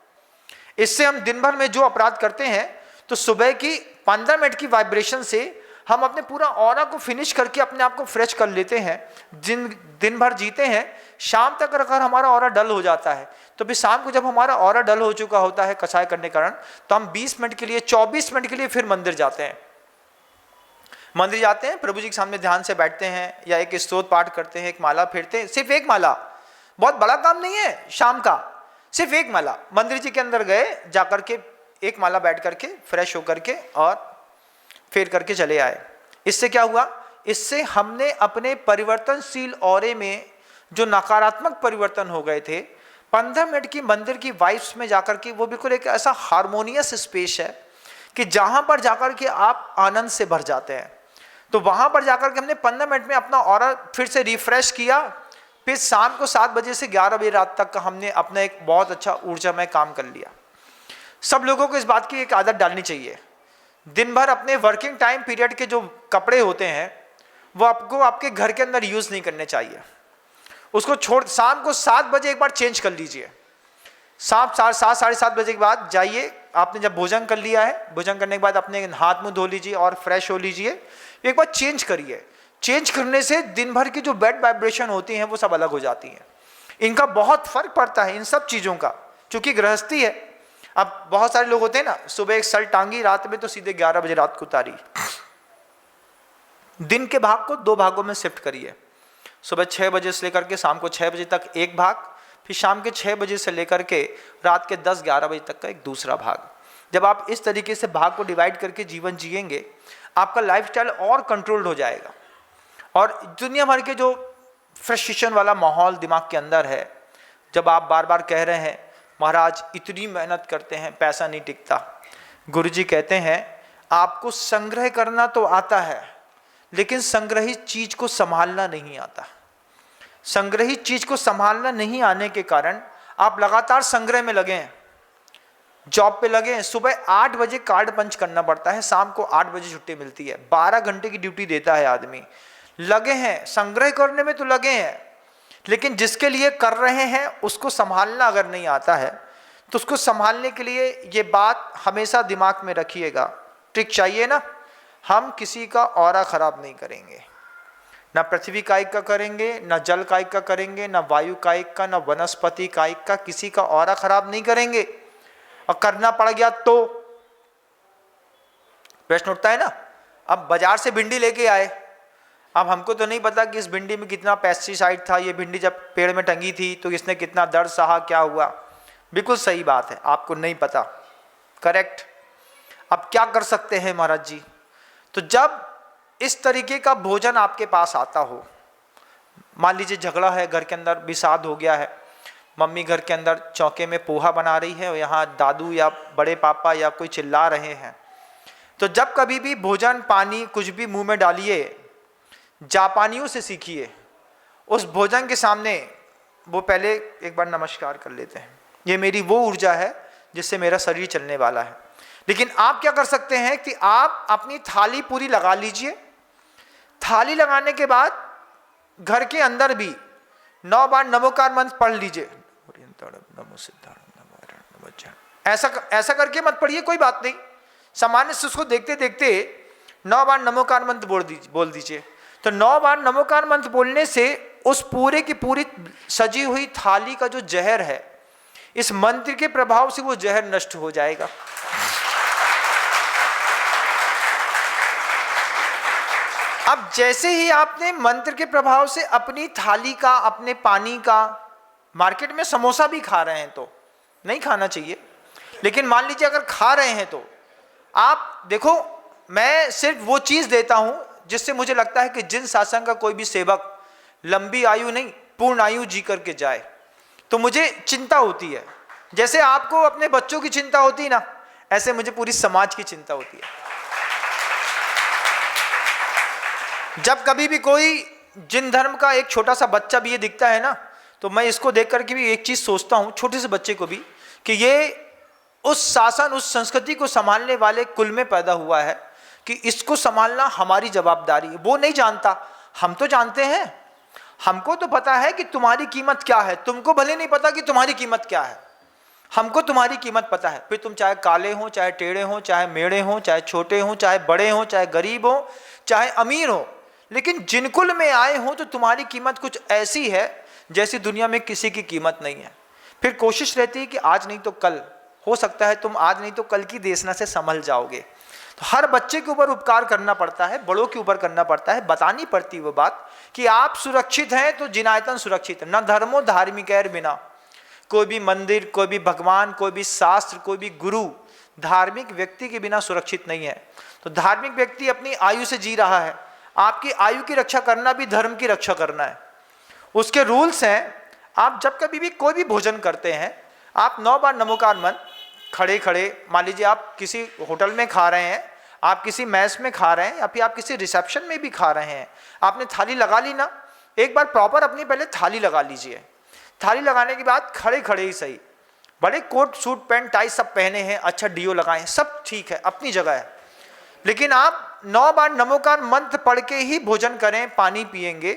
A: इससे हम दिन भर में जो अपराध करते हैं तो सुबह की 15 मिनट की वाइब्रेशन से हम अपने पूरा ऑरा को फिनिश करके अपने आप को फ्रेश कर लेते हैं। दिन भर जीते हैं, शाम तक अगर हमारा ऑरा डल हो जाता है तो फिर शाम को जब हमारा ऑरा डल हो चुका होता है कसाय करने के कारण, तो हम 20 मिनट के लिए, 24 मिनट के लिए फिर मंदिर जाते हैं। मंदिर जाते हैं, प्रभु जी के सामने ध्यान से बैठते हैं या एक स्तोत्र पाठ करते हैं, एक माला फेरते हैं, सिर्फ एक माला, बहुत बड़ा काम नहीं है शाम का, सिर्फ एक माला। मंदिर जी के अंदर गए, जाकर के एक माला बैठ करके फ्रेश होकर के और फेर करके चले आए। इससे क्या हुआ? इससे हमने अपने परिवर्तनशील ऑरे में जो नकारात्मक परिवर्तन हो गए थे, 15 मिनट की मंदिर की वाइब्स में जाकर के, वो बिल्कुल एक ऐसा हार्मोनियस स्पेस है कि जहां पर जाकर के आप आनंद से भर जाते हैं। तो वहां पर जाकर के हमने 15 मिनट में अपना ऑरा फिर से रिफ्रेश किया। फिर शाम को 7 बजे से 11 बजे रात तक का हमने अपना एक बहुत अच्छा ऊर्जामय काम कर लिया। सब लोगों को इस बात की एक आदत डालनी चाहिए, दिन भर अपने वर्किंग टाइम पीरियड के जो कपड़े होते हैं वो आपको आपके घर के अंदर यूज नहीं करने चाहिए। उसको छोड़, शाम को 7 बजे एक बार चेंज कर लीजिए। 7 साढ़े 7 बजे के बाद जाइए, आपने जब भोजन कर लिया है, भोजन करने के बाद अपने हाथ मुंह धो लीजिए और फ्रेश हो लीजिए, एक बार चेंज करिए। चेंज करने से दिन भर की जो बैड वाइब्रेशन होती हैं वो सब अलग हो जाती हैं। इनका बहुत फर्क पड़ता है इन सब चीज़ों का, क्योंकि गृहस्थी है। अब बहुत सारे लोग होते हैं ना, सुबह एक सर टांगी, रात में तो सीधे 11 बजे रात को उतारी। दिन के भाग को 2 भागों में शिफ्ट करिए, सुबह 6 बजे से लेकर के शाम को 6 बजे तक एक भाग, फिर शाम के 6 बजे से लेकर के रात के 10-11 बजे तक का एक दूसरा भाग। जब आप इस तरीके से भाग को डिवाइड करके जीवन जिएंगे, आपका लाइफस्टाइल और कंट्रोल्ड हो जाएगा। और दुनिया भर के जो फ्रस्ट्रेशन वाला माहौल दिमाग के अंदर है, जब आप बार बार कह रहे हैं महाराज इतनी मेहनत करते हैं पैसा नहीं टिकता, गुरुजी कहते हैं आपको संग्रह करना तो आता है लेकिन संग्रहित चीज को संभालना नहीं आता। संग्रहित चीज को संभालना नहीं आने के कारण आप लगातार संग्रह में लगे हैं, जॉब पे लगे हैं। सुबह 8 बजे कार्ड पंच करना पड़ता है, शाम को 8 बजे छुट्टी मिलती है, 12 घंटे की ड्यूटी देता है आदमी। लगे हैं संग्रह करने में तो लगे हैं, लेकिन जिसके लिए कर रहे हैं उसको संभालना अगर नहीं आता है तो उसको संभालने के लिए ये बात हमेशा दिमाग में रखिएगा। ट्रिक चाहिए ना, हम किसी का ऑरा खराब नहीं करेंगे, ना पृथ्वी कायिक का करेंगे, ना जल कायिक का करेंगे, ना वायु कायिक का, ना वनस्पति कायिक का, किसी का ऑरा खराब नहीं करेंगे। और करना पड़ गया तो प्रश्न उठता है ना। अब बाजार से भिंडी लेके आए, अब हमको तो नहीं पता कि इस भिंडी में कितना पेस्टिसाइड था, ये भिंडी जब पेड़ में टंगी थी तो इसने कितना दर्द सहा, क्या हुआ। बिल्कुल सही बात है, आपको नहीं पता, करेक्ट। अब क्या कर सकते हैं महाराज जी? तो जब इस तरीके का भोजन आपके पास आता हो, मान लीजिए झगड़ा है घर के अंदर, विषाद हो गया है, मम्मी घर के अंदर चौके में पोहा बना रही है और यहाँ दादू या बड़े पापा या कोई चिल्ला रहे हैं, तो जब कभी भी भोजन पानी कुछ भी मुंह में डालिए, जापानियों से सीखिए। उस भोजन के सामने वो पहले एक बार नमस्कार कर लेते हैं, ये मेरी वो ऊर्जा है जिससे मेरा शरीर चलने वाला है। लेकिन आप क्या कर सकते हैं कि आप अपनी थाली पूरी लगा लीजिए। थाली लगाने के बाद घर के अंदर भी 9 बार नमोकार मंत्र पढ़ लीजिए। नमो सिद्धार्थ नमो हरण नमो जन। ऐसा करके मत पढ़िए, कोई बात नहीं, सामान्य से उसको देखते देखते 9 बार नमोकार मंत्र बोल दीजिए। तो 9 बार नमोकार मंत्र बोलने से उस पूरे की पूरी सजी हुई थाली का जो जहर है, इस मंत्र के प्रभाव से वो जहर नष्ट हो जाएगा। अब जैसे ही आपने मंत्र के प्रभाव से अपनी थाली का, अपने पानी का, मार्केट में समोसा भी खा रहे हैं तो नहीं खाना चाहिए, लेकिन मान लीजिए अगर खा रहे हैं तो आप देखो, मैं सिर्फ वो चीज देता हूं जिससे मुझे लगता है कि जिन सत्संग का कोई भी सेवक लंबी आयु नहीं पूर्ण आयु जी करके जाए, तो मुझे चिंता होती है। जैसे आपको अपने बच्चों की चिंता होती है ना, ऐसे मुझे पूरी समाज की चिंता होती है। जब कभी भी कोई जिन धर्म का एक छोटा सा बच्चा भी ये दिखता है ना, तो मैं इसको देख करके भी एक चीज सोचता हूं, छोटे से बच्चे को भी, कि ये उस शासन, उस संस्कृति को संभालने वाले कुल में पैदा हुआ है, कि इसको संभालना हमारी जवाबदारी है। वो नहीं जानता, हम तो जानते हैं, हमको तो पता है कि तुम्हारी कीमत क्या है। तुमको भले नहीं पता कि तुम्हारी कीमत क्या है, हमको तुम्हारी कीमत पता है। फिर तुम चाहे काले हो, चाहे टेढ़े हो, चाहे मेढ़े हो, चाहे छोटे हो, चाहे बड़े हो, चाहे गरीब हो, चाहे अमीर हो, लेकिन जिन कुल में आए हो तो तुम्हारी कीमत कुछ ऐसी है जैसी दुनिया में किसी की कीमत नहीं है। फिर कोशिश रहती है कि आज नहीं तो कल, हो सकता है तुम आज नहीं तो कल की देशना से संभल जाओगे। तो हर बच्चे के ऊपर उपकार करना पड़ता है, बड़ों के ऊपर करना पड़ता है, बतानी पड़ती है वो बात कि आप सुरक्षित हैं तो जिनायतन सुरक्षित है। न धर्मो धार्मिक बिना, कोई भी मंदिर, कोई भी भगवान, कोई भी शास्त्र, कोई भी गुरु धार्मिक व्यक्ति के बिना सुरक्षित नहीं है। तो धार्मिक व्यक्ति अपनी आयु से जी रहा है, आपकी आयु की रक्षा करना भी धर्म की रक्षा करना है। उसके रूल्स हैं। आप जब कभी भी कोई भी भोजन करते हैं, आप 9 बार नमोकार मंत्र खड़े खड़े, मान लीजिए आप किसी होटल में खा रहे हैं, आप किसी मैस में खा रहे हैं, या फिर आप किसी रिसेप्शन में भी खा रहे हैं, आपने थाली लगा ली ना, एक बार प्रॉपर अपनी पहले थाली लगा लीजिए। थाली लगाने के बाद खड़े खड़े ही सही, बड़े कोट सूट पैंट टाई सब पहने हैं, अच्छा डीओ लगाए, सब ठीक है, अपनी जगह है, लेकिन आप 9 बार नमोकार मंत्र पढ़ के ही भोजन करें, पानी पिएंगे,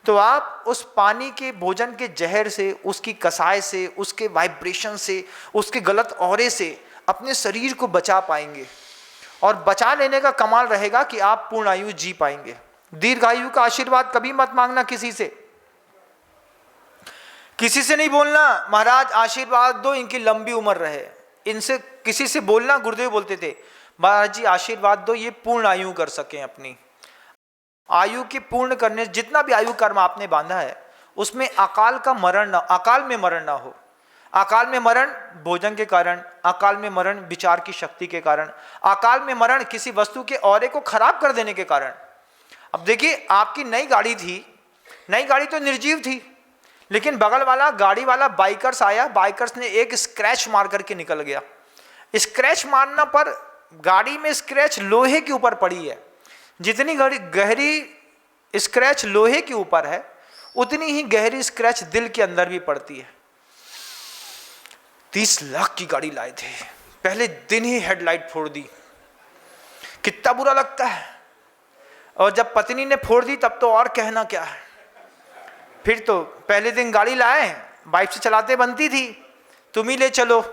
A: तो आप उस पानी के भोजन के जहर से, उसकी कसाय से, उसके वाइब्रेशन से, उसके गलत औरे से अपने शरीर को बचा पाएंगे। और बचा लेने का कमाल रहेगा कि आप पूर्ण आयु जी पाएंगे। दीर्घायु का आशीर्वाद कभी मत मांगना किसी से, किसी से नहीं बोलना महाराज आशीर्वाद दो इनकी लंबी उम्र रहे, इनसे किसी से बोलना, गुरुदेव बोलते थे महाराज जी आशीर्वाद दो ये पूर्ण आयु कर सकें। अपनी आयु के पूर्ण करने, जितना भी आयु कर्म आपने बांधा है उसमें अकाल का मरण ना, अकाल में मरण ना हो। अकाल में मरण भोजन के कारण, अकाल में मरण विचार की शक्ति के कारण, अकाल में मरण किसी वस्तु के औरे को खराब कर देने के कारण। अब देखिए आपकी नई गाड़ी थी, नई गाड़ी तो निर्जीव थी, लेकिन बगल वाला गाड़ी वाला बाइकर्स आया, बाइकर्स ने एक स्क्रैच मार करके निकल गया। स्क्रैच मारना पर गाड़ी में स्क्रैच लोहे के ऊपर पड़ी है, जितनी गहरी स्क्रैच लोहे के ऊपर है उतनी ही गहरी स्क्रैच दिल के अंदर भी पड़ती है। 30 लाख की गाड़ी लाए थे, पहले दिन ही हेडलाइट फोड़ दी, कितना बुरा लगता है। और जब पत्नी ने फोड़ दी तब तो और कहना क्या है। फिर तो पहले दिन गाड़ी लाए, बाइक से चलाते बनती थी, तुम ही ले चलो,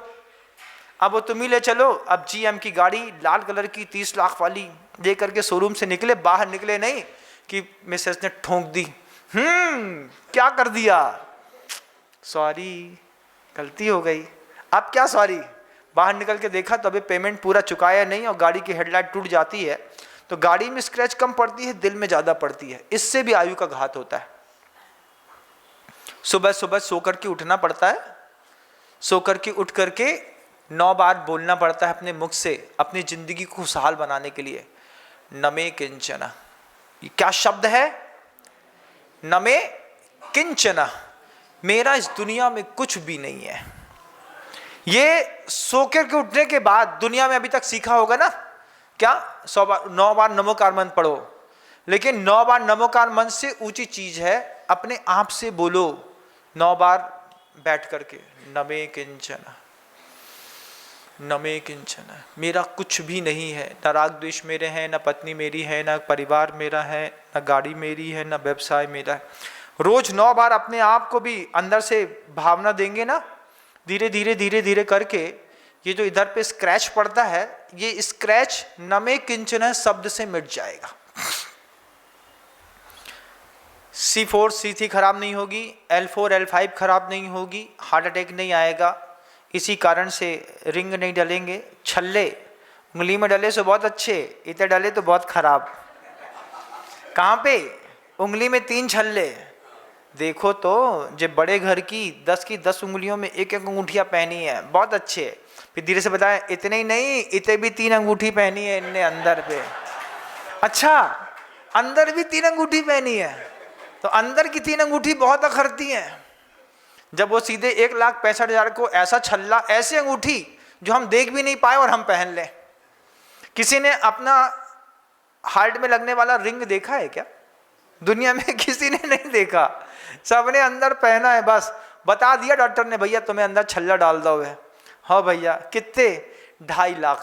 A: अब वो तुम ही ले चलो। अब जीएम की गाड़ी लाल कलर की 30 लाख वाली दे करके शोरूम से निकले, बाहर निकले नहीं कि मिसेस ने ठोंक दी, क्या कर दिया, सॉरी गलती हो गई। अब क्या सॉरी, बाहर निकल के देखा तो अभी पेमेंट पूरा चुकाया नहीं और गाड़ी की हेडलाइट टूट जाती है, तो गाड़ी में स्क्रैच कम पड़ती है, दिल में ज्यादा पड़ती है, इससे भी आयु का घात होता है। सुबह सुबह सो करके उठना पड़ता है, सो करके उठ करके 9 बार बोलना पड़ता है अपने मुख से, अपनी जिंदगी को खुशहाल बनाने के लिए। नमे किंचन, ये क्या शब्द है, नमे किंचन, मेरा इस दुनिया में कुछ भी नहीं है। ये सो करके उठने के बाद दुनिया में अभी तक सीखा होगा ना, क्या 9 बार नमोकार मंत्र पढ़ो, लेकिन 9 बार नमोकार मंत्र से ऊंची चीज है अपने आप से बोलो 9 बार बैठ करके, नमे किंचन, नमे किंचन, मेरा कुछ भी नहीं है, न राग द्वेष मेरे हैं, न पत्नी मेरी है, न परिवार मेरा है, न गाड़ी मेरी है, न व्यवसाय मेरा है। रोज 9 बार अपने आप को भी अंदर से भावना देंगे ना, धीरे धीरे धीरे धीरे करके ये जो इधर पे स्क्रैच पड़ता है, ये स्क्रैच नमे किंचन शब्द से मिट जाएगा। C4 C3 खराब नहीं होगी, L4 L5 खराब नहीं होगी, हार्ट अटैक नहीं आएगा। इसी कारण से रिंग नहीं डलेंगे। छल्ले उंगली में डले सो बहुत अच्छे, इतने डले तो बहुत खराब। कहाँ पे? उंगली में 3 छल्ले। देखो तो जो बड़े घर की 10 उंगलियों में एक एक अंगूठियाँ पहनी है, बहुत अच्छे। फिर धीरे से बताएं, इतने ही नहीं, इतने भी 3 अंगूठी पहनी है इनने अंदर पे। अच्छा, अंदर भी 3 अंगूठी पहनी है, तो अंदर की 3 अंगूठी बहुत अखरती हैं। जब वो सीधे 1,65,000 को ऐसा छल्ला, ऐसी अंगूठी जो हम देख भी नहीं पाए और हम पहन लें। किसी ने अपना हार्ट में लगने वाला रिंग देखा है क्या? दुनिया में किसी ने नहीं देखा, सबने अंदर पहना है। बस बता दिया डॉक्टर ने, भैया तुम्हें अंदर छल्ला डाल दो है। हाँ भैया, कितने? 2.5 लाख।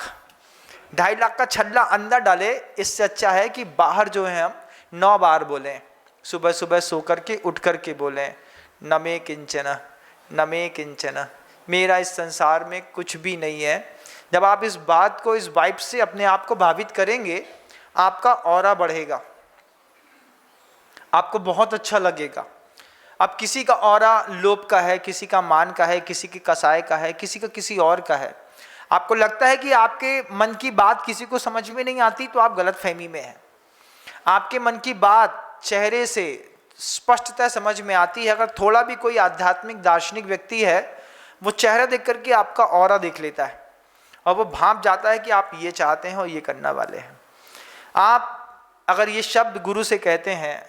A: 2.5 लाख का छल्ला अंदर डाले, इससे अच्छा है कि बाहर जो है हम 9 बार बोलें। सुबह सुबह सो करके उठ करके बोलें, नमे किंचन नमे किंचन, मेरा इस संसार में कुछ भी नहीं है। जब आप इस बात को, इस वाइब से अपने आप को भावित करेंगे, आपका ऑरा बढ़ेगा, आपको बहुत अच्छा लगेगा। अब किसी का ऑरा लोभ का है, किसी का मान का है, किसी की कसाय का है, किसी का किसी और का है। आपको लगता है कि आपके मन की बात किसी को समझ में नहीं आती, तो आप गलत फहमी में हैं। आपके मन की बात चेहरे से स्पष्टतः समझ में आती है। अगर थोड़ा भी कोई आध्यात्मिक दार्शनिक व्यक्ति है, वो चेहरा देख करके आपका ऑरा देख लेता है और वो भांप जाता है कि आप ये चाहते हैं और ये करने वाले हैं। आप अगर ये शब्द गुरु से कहते हैं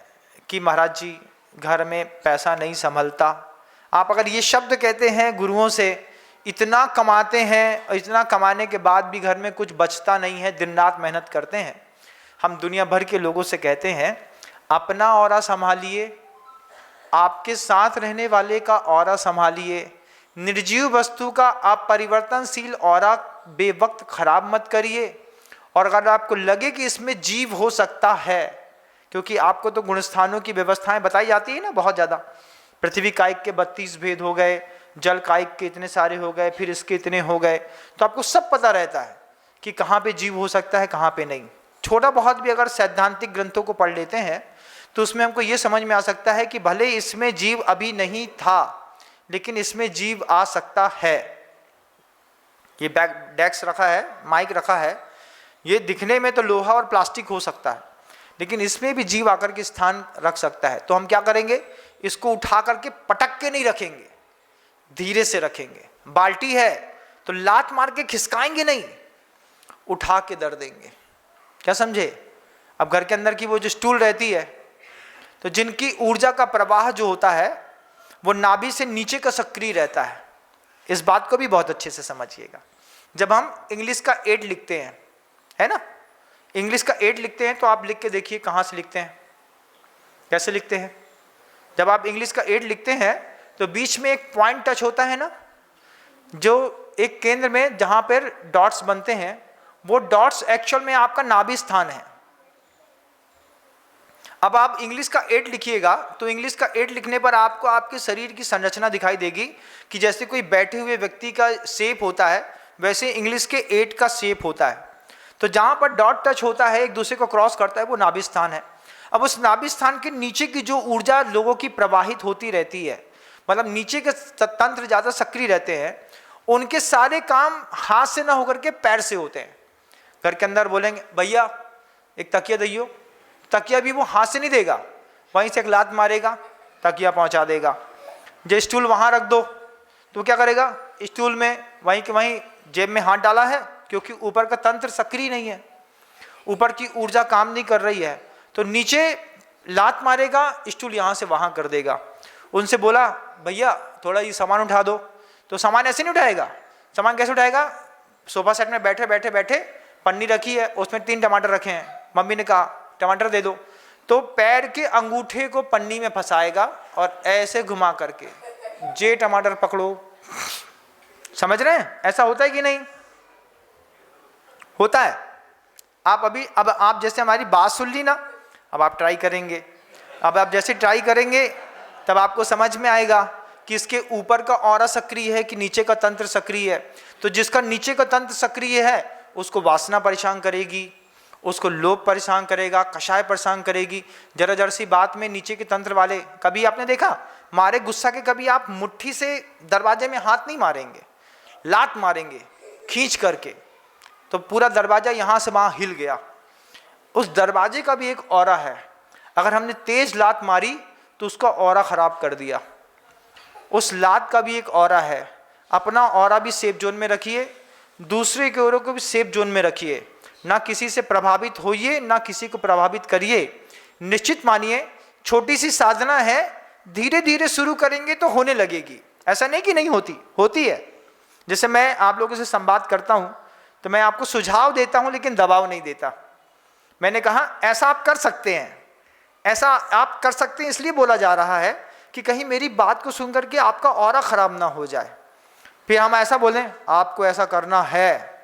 A: कि महाराज जी घर में पैसा नहीं संभलता, आप अगर ये शब्द कहते हैं गुरुओं से, इतना कमाते हैं और इतना कमाने के बाद भी घर में कुछ बचता नहीं है, दिन रात मेहनत करते हैं। हम दुनिया भर के लोगों से कहते हैं अपना ऑरा संभालिए, आपके साथ रहने वाले का ऑरा संभालिए, निर्जीव वस्तु का अपरिवर्तनशील ऑरा बेवक्त खराब मत करिए। और अगर आपको लगे कि इसमें जीव हो सकता है, क्योंकि आपको तो गुणस्थानों की व्यवस्थाएं बताई जाती है ना बहुत ज़्यादा, पृथ्वी कायिक के 32 भेद हो गए, जल कायिक के इतने सारे हो गए, फिर इसके इतने हो गए, तो आपको सब पता रहता है कि कहाँ पे जीव हो सकता है, कहाँ पे नहीं। छोटा बहुत भी अगर सैद्धांतिक ग्रंथों को पढ़ लेते हैं तो उसमें हमको ये समझ में आ सकता है कि भले इसमें जीव अभी नहीं था, लेकिन इसमें जीव आ सकता है। ये डेस्क रखा है, माइक रखा है, ये दिखने में तो लोहा और प्लास्टिक हो सकता है, लेकिन इसमें भी जीव आकर के स्थान रख सकता है। तो हम क्या करेंगे, इसको उठा करके पटक के नहीं रखेंगे, धीरे से रखेंगे। बाल्टी है तो लात मार के खिसकाएंगे नहीं, उठा के दर देंगे। क्या समझे? अब घर के अंदर की वो जो स्टूल रहती है, तो जिनकी ऊर्जा का प्रवाह जो होता है वो नाभि से नीचे का सक्रिय रहता है। इस बात को भी बहुत अच्छे से समझिएगा। जब हम इंग्लिश का 8 लिखते हैं, है ना, इंग्लिश का 8 लिखते हैं, तो आप लिख के देखिए कहाँ से लिखते हैं, कैसे लिखते हैं। जब आप इंग्लिश का 8 लिखते हैं तो बीच में एक पॉइंट टच होता है ना, जो एक केंद्र में जहाँ पर डॉट्स बनते हैं, वो डॉट्स एक्चुअल में आपका नाभि स्थान है। अब आप इंग्लिश का 8 लिखिएगा तो इंग्लिश का 8 लिखने पर आपको आपके शरीर की संरचना दिखाई देगी कि जैसे कोई बैठे हुए व्यक्ति का शेप होता है, वैसे इंग्लिश के 8 का शेप होता है। तो जहाँ पर डॉट टच होता है, एक दूसरे को क्रॉस करता है, वो नाभि स्थान है। अब उस नाभि स्थान के नीचे की जो ऊर्जा लोगों की प्रवाहित होती रहती है, मतलब नीचे के तंत्र ज़्यादा सक्रिय रहते हैं, उनके सारे काम हाथ से ना होकर के पैर से होते हैं। घर के अंदर बोलेंगे भैया एक तकिया दइयो, तकिया भी वो हाथ से नहीं देगा, वहीं से एक लात मारेगा, तकिया पहुंचा देगा। जो स्टूल वहां रख दो तो क्या करेगा, स्टूल में वहीं के वहीं जेब में हाथ डाला है, क्योंकि ऊपर का तंत्र सक्रिय नहीं है, ऊपर की ऊर्जा काम नहीं कर रही है, तो नीचे लात मारेगा, स्टूल यहाँ से वहाँ कर देगा। उनसे बोला भैया थोड़ा ये सामान उठा दो, तो सामान ऐसे नहीं उठाएगा। सामान कैसे उठाएगा, सोफा सेट में बैठे बैठे बैठे पन्नी रखी है, उसमें 3 टमाटर रखे हैं, मम्मी ने कहा टमाटर दे दो, तो पैर के अंगूठे को पन्नी में फंसाएगा और ऐसे घुमा करके जे टमाटर पकड़ो। समझ रहे हैं? ऐसा होता है कि नहीं होता है? अब आप जैसे हमारी बात सुन ली ना, अब आप ट्राई करेंगे। अब आप जैसे ट्राई करेंगे तब आपको समझ में आएगा कि इसके ऊपर का ऑरा सक्रिय है कि नीचे का तंत्र सक्रिय है। तो जिसका नीचे का तंत्र सक्रिय है उसको वासना परेशान करेगी, उसको लोभ परेशान करेगा, कषाय परेशान करेगी। जरा जरा सी बात में नीचे के तंत्र वाले, कभी आपने देखा मारे गुस्सा के, कभी आप मुट्ठी से दरवाजे में हाथ नहीं मारेंगे, लात मारेंगे खींच करके, तो पूरा दरवाजा यहाँ से वहाँ हिल गया। उस दरवाजे का भी एक ऑरा है, अगर हमने तेज लात मारी तो उसका ऑरा खराब कर दिया। उस लात का भी एक ऑरा है। अपना ऑरा भी सेफ जोन में रखिए, दूसरे के औरों को भी सेफ जोन में रखिए। ना किसी से प्रभावित होइए, ना किसी को प्रभावित करिए। निश्चित मानिए छोटी सी साधना है, धीरे धीरे शुरू करेंगे तो होने लगेगी। ऐसा नहीं कि नहीं होती, होती है। जैसे मैं आप लोगों से संवाद करता हूं तो मैं आपको सुझाव देता हूं लेकिन दबाव नहीं देता। मैंने कहा ऐसा आप कर सकते हैं, ऐसा आप कर सकते हैं, इसलिए बोला जा रहा है कि कहीं मेरी बात को सुनकर के आपका ऑरा खराब ना हो जाए। फिर हम ऐसा बोलें आपको ऐसा करना है,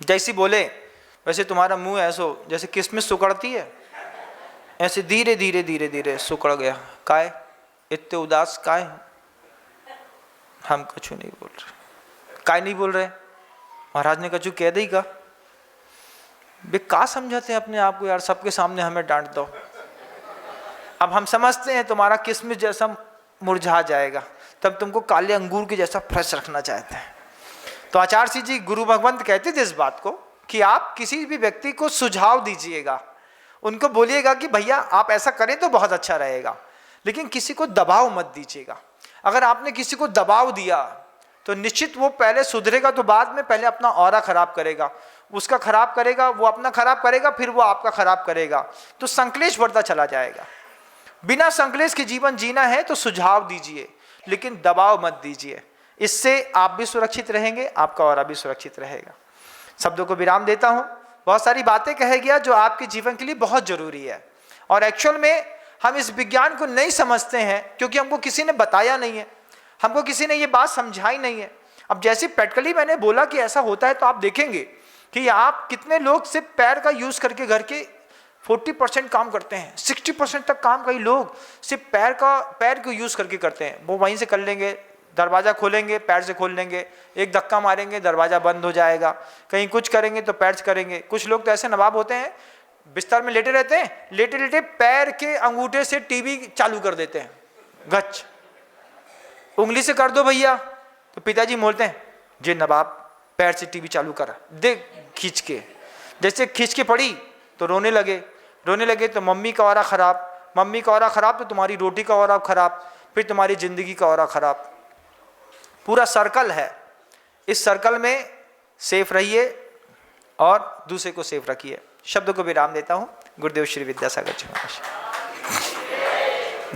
A: जैसी बोले वैसे तुम्हारा मुंह ऐसो जैसे किसमिस सुकड़ती है, ऐसे धीरे धीरे धीरे धीरे सुकड़ गया। काय इतने उदास काय, हम कछु नहीं बोल रहे। काय नहीं बोल रहे? महाराज ने कछु कह दी का? बे का समझाते हैं अपने आप को यार, सबके सामने हमें डांट दो। अब हम समझते हैं तुम्हारा किस्मत जैसा मुरझा जाएगा, तब तुमको काले अंगूर के जैसा फ्रेश रखना चाहते हैं। तो आचार्य जी गुरु भगवंत कहते थे इस बात को कि आप किसी भी व्यक्ति को सुझाव दीजिएगा, उनको बोलिएगा कि भैया आप ऐसा करें तो बहुत अच्छा रहेगा, लेकिन किसी को दबाव मत दीजिएगा। अगर आपने किसी को दबाव दिया तो निश्चित वो पहले सुधरेगा तो बाद में पहले अपना ऑरा खराब करेगा, उसका खराब करेगा, वो अपना खराब करेगा, फिर वो आपका खराब करेगा, तो संक्लेश बढ़ता चला जाएगा। बिना संक्लेश के जीवन जीना है तो सुझाव दीजिए लेकिन दबाव मत दीजिए। इससे आप भी सुरक्षित रहेंगे, आपका ऑरा भी सुरक्षित रहेगा। शब्दों को विराम देता हूं। बहुत सारी बातें कह गया जो आपके जीवन के लिए बहुत जरूरी है, और एक्चुअल में हम इस विज्ञान को नहीं समझते हैं क्योंकि हमको किसी ने बताया नहीं है, हमको किसी ने ये बात समझाई नहीं है। अब जैसे प्रैक्टिकली मैंने बोला कि ऐसा होता है, तो आप देखेंगे कि आप कितने लोग सिर्फ पैर का यूज करके घर के 40% काम करते हैं, 60% तक काम कई लोग सिर्फ पैर को यूज करके करते हैं। वो वहीं से कर लेंगे, दरवाजा खोलेंगे पैर से खोल लेंगे, एक धक्का मारेंगे दरवाजा बंद हो जाएगा, कहीं कुछ करेंगे तो पैर से करेंगे। कुछ लोग तो ऐसे नवाब होते हैं, बिस्तर में लेटे रहते हैं, लेटे लेटे पैर के अंगूठे से टीवी चालू कर देते हैं, गच उंगली से कर दो भैया, तो पिताजी बोलते हैं जे नवाब पैर से टीवी चालू कर, देख खींच के। जैसे खींच के पड़ी तो रोने लगे तो मम्मी का ऑरा खराब, मम्मी का ऑरा खराब तो तुम्हारी रोटी का ऑरा खराब, फिर तुम्हारी जिंदगी का ऑरा खराब। पूरा सर्कल है। इस सर्कल में सेफ रहिए और दूसरे को सेफ रखिए। शब्द को विराम देता हूं। गुरुदेव श्री विद्यासागर जी महाराज।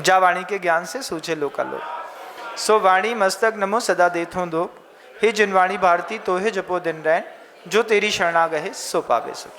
A: जा वाणी के ज्ञान से सूझे लोकालोक, सो वाणी मस्तक नमो सदा देथों दो। हे जिनवाणी भारती तो हे जपो दिन रैन, जो तेरी शरणा गहे सो पावे सुख।